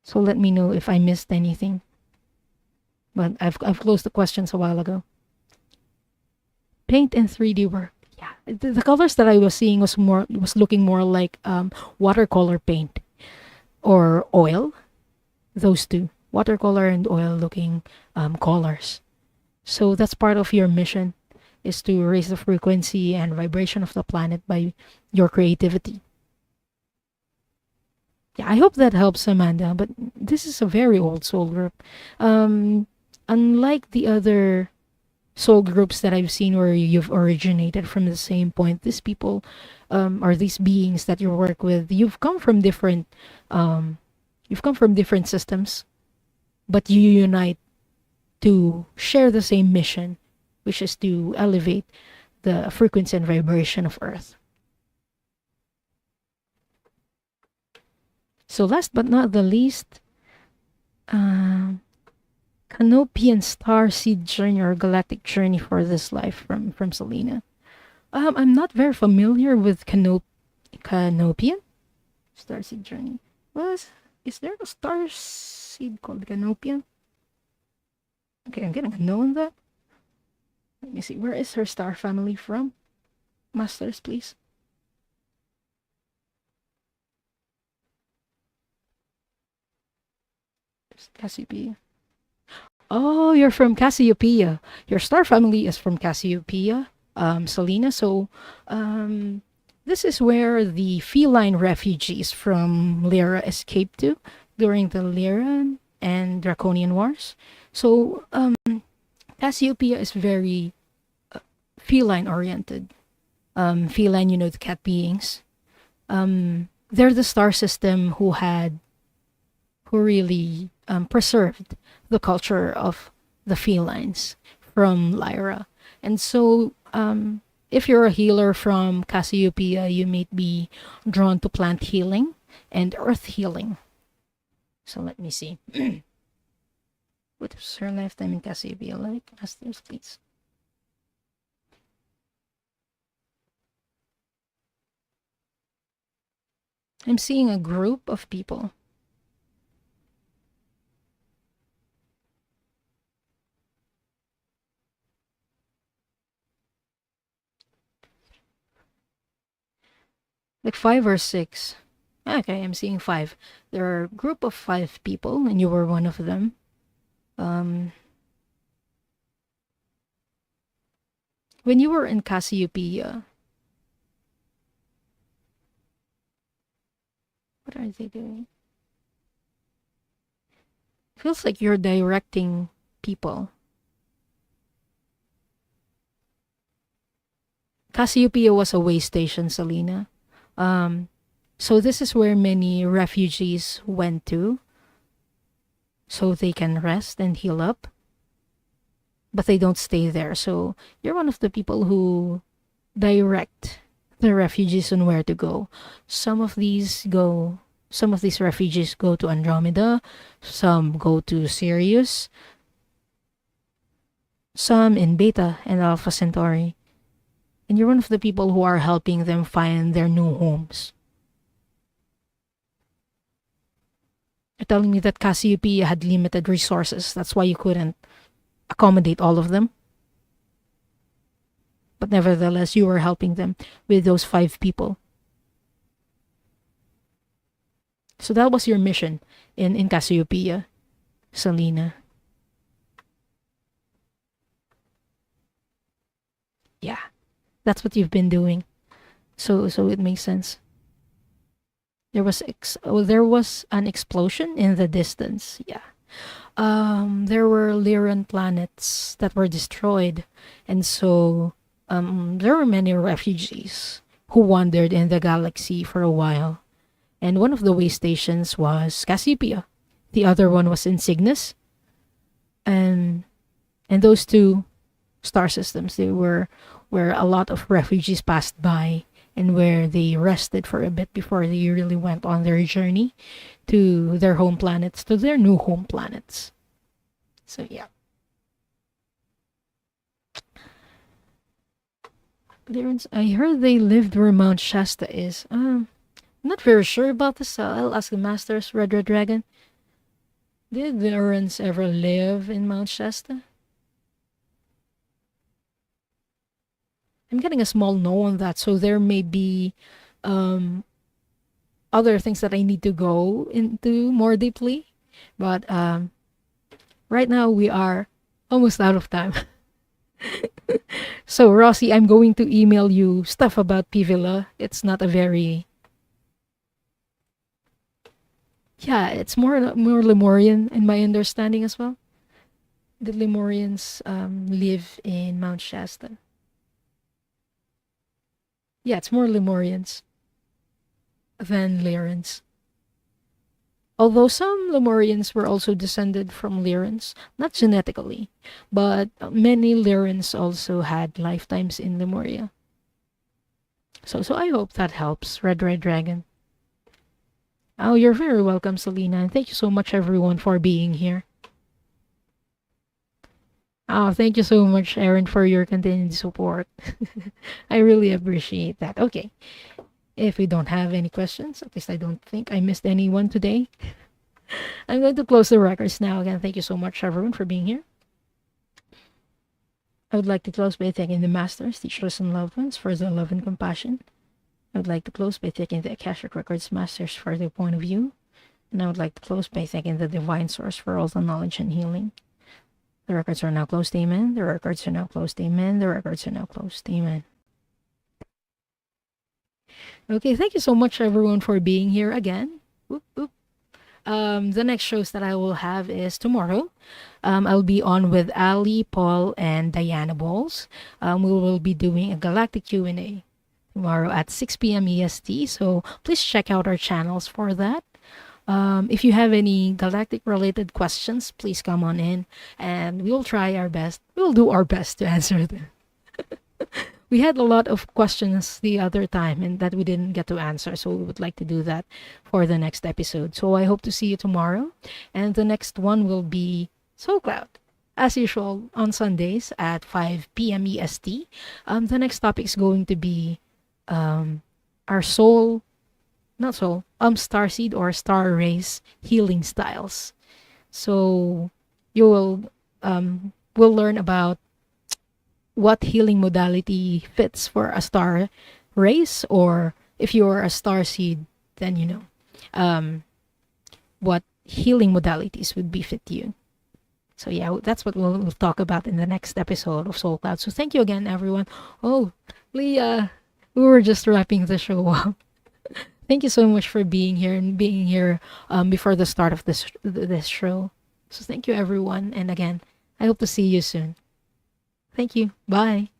[SPEAKER 1] So let me know if I missed anything. But I've closed the questions a while ago. Paint and 3D work. Yeah, the colors that I was seeing was looking more like watercolor paint or oil. Those two, watercolor and oil looking colors. So that's part of your mission, is to raise the frequency and vibration of the planet by your creativity. Yeah, I hope that helps, Amanda. But this is a very old soul group. Um, Unlike the other soul groups that I've seen where you've originated from the same point, these people, or these beings that you work with, um, you've come from different systems, but you unite to share the same mission, which is to elevate the frequency and vibration of Earth. So, last but not the least, um, Canopian Star Seed Journey or Galactic Journey for this life from Selena. I'm not very familiar with Canopian Star Seed Journey. Is there a star seed called Canopian? Okay, I'm getting a no on that. Let me see. Where is her star family from? Masters, please. Cassiopeia. Oh, you're from Cassiopeia. Your star family is from Cassiopeia, Selena. So, um, this is where the feline refugees from Lyra escaped to during the Lyran and Draconian Wars. So, Cassiopeia is very feline oriented. Feline, the cat beings. They're the star system who really preserved the culture of the felines from Lyra. And so, if you're a healer from Cassiopeia, you may be drawn to plant healing and earth healing. So let me see. What is her lifetime in Cassiopeia like? Masters, please. I'm seeing a group of people. Like five or six. Okay, I'm seeing five. There are a group of five people, and you were one of them. Um, when you were in Cassiopeia, what are they doing? Feels like you're directing people. Cassiopeia was a way station, Selena. Um, so this is where many refugees went to, so they can rest and heal up. But they don't stay there. So you're one of the people who direct the refugees on where to go. Some of these go. Some of these refugees go to Andromeda. Some go to Sirius. Some in Beta and Alpha Centauri. And you're one of the people who are helping them find their new homes. You're telling me that Cassiopeia had limited resources. That's why you couldn't accommodate all of them. But nevertheless, you were helping them with those five people. So that was your mission in Cassiopeia, Selena. Yeah, that's what you've been doing. So it makes sense. there was an explosion in the distance. Yeah. There were Lyran planets that were destroyed, and so there were many refugees who wandered in the galaxy for a while. And one of the way stations was Cassiopeia. The other one was Insignis, and those two star systems, they were where a lot of refugees passed by and where they rested for a bit before they really went on their journey to their home planets, to their new home planets. So yeah. I heard they lived where Mount Shasta is. I'm not very sure about this. I'll ask the masters, Red Dragon. Did the Urans ever live in Mount Shasta? I'm getting a small no on that, so there may be other things that I need to go into more deeply. But right now we are almost out of time. So Rossi, I'm going to email you stuff about Pvila. It's not a very it's more Lemurian in my understanding as well. The Lemurians live in Mount Shasta. Yeah, it's more Lemurians than Lyrans. Although some Lemurians were also descended from Lyrans, not genetically, but many Lyrans also had lifetimes in Lemuria. So I hope that helps, Red Dragon. Oh, you're very welcome, Selena, and thank you so much, everyone, for being here. Oh, thank you so much, Aaron, for your continued support. I really appreciate that. Okay. If we don't have any questions, at least I don't think I missed anyone today, I'm going to close the records now. Again, thank you so much, everyone, for being here. I would like to close by thanking the masters, teachers, and loved ones for their love and compassion. I would like to close by thanking the Akashic Records masters for their point of view. And I would like to close by thanking the divine source for all the knowledge and healing. The records are now closed, amen. The records are now closed, amen. The records are now closed, amen. Okay, thank you so much, everyone, for being here again. Whoop, whoop. The next shows that I will have is tomorrow. I'll be on with Ali, Paul, and Diana Bowles. We will be doing a Galactic Q&A tomorrow at 6 p.m. EST, so please check out our channels for that. If you have any galactic-related questions, please come on in, and we will try our best. We will do our best to answer them. We had a lot of questions the other time and that we didn't get to answer, so we would like to do that for the next episode. So I hope to see you tomorrow, and the next one will be Soul Cloud, as usual, on Sundays at 5 p.m. EST. The next topic is going to be our starseed or star race healing styles. So you will we'll learn about what healing modality fits for a star race, or if you're a star seed, then you know what healing modalities would be fit you. So yeah, that's what we'll talk about in the next episode of Soul Cloud. So thank you again, everyone. Oh, we were just wrapping the show up. Thank you so much for being here and being here before the start of this show. So thank you, everyone, and again, I hope to see you soon. Thank you. Bye.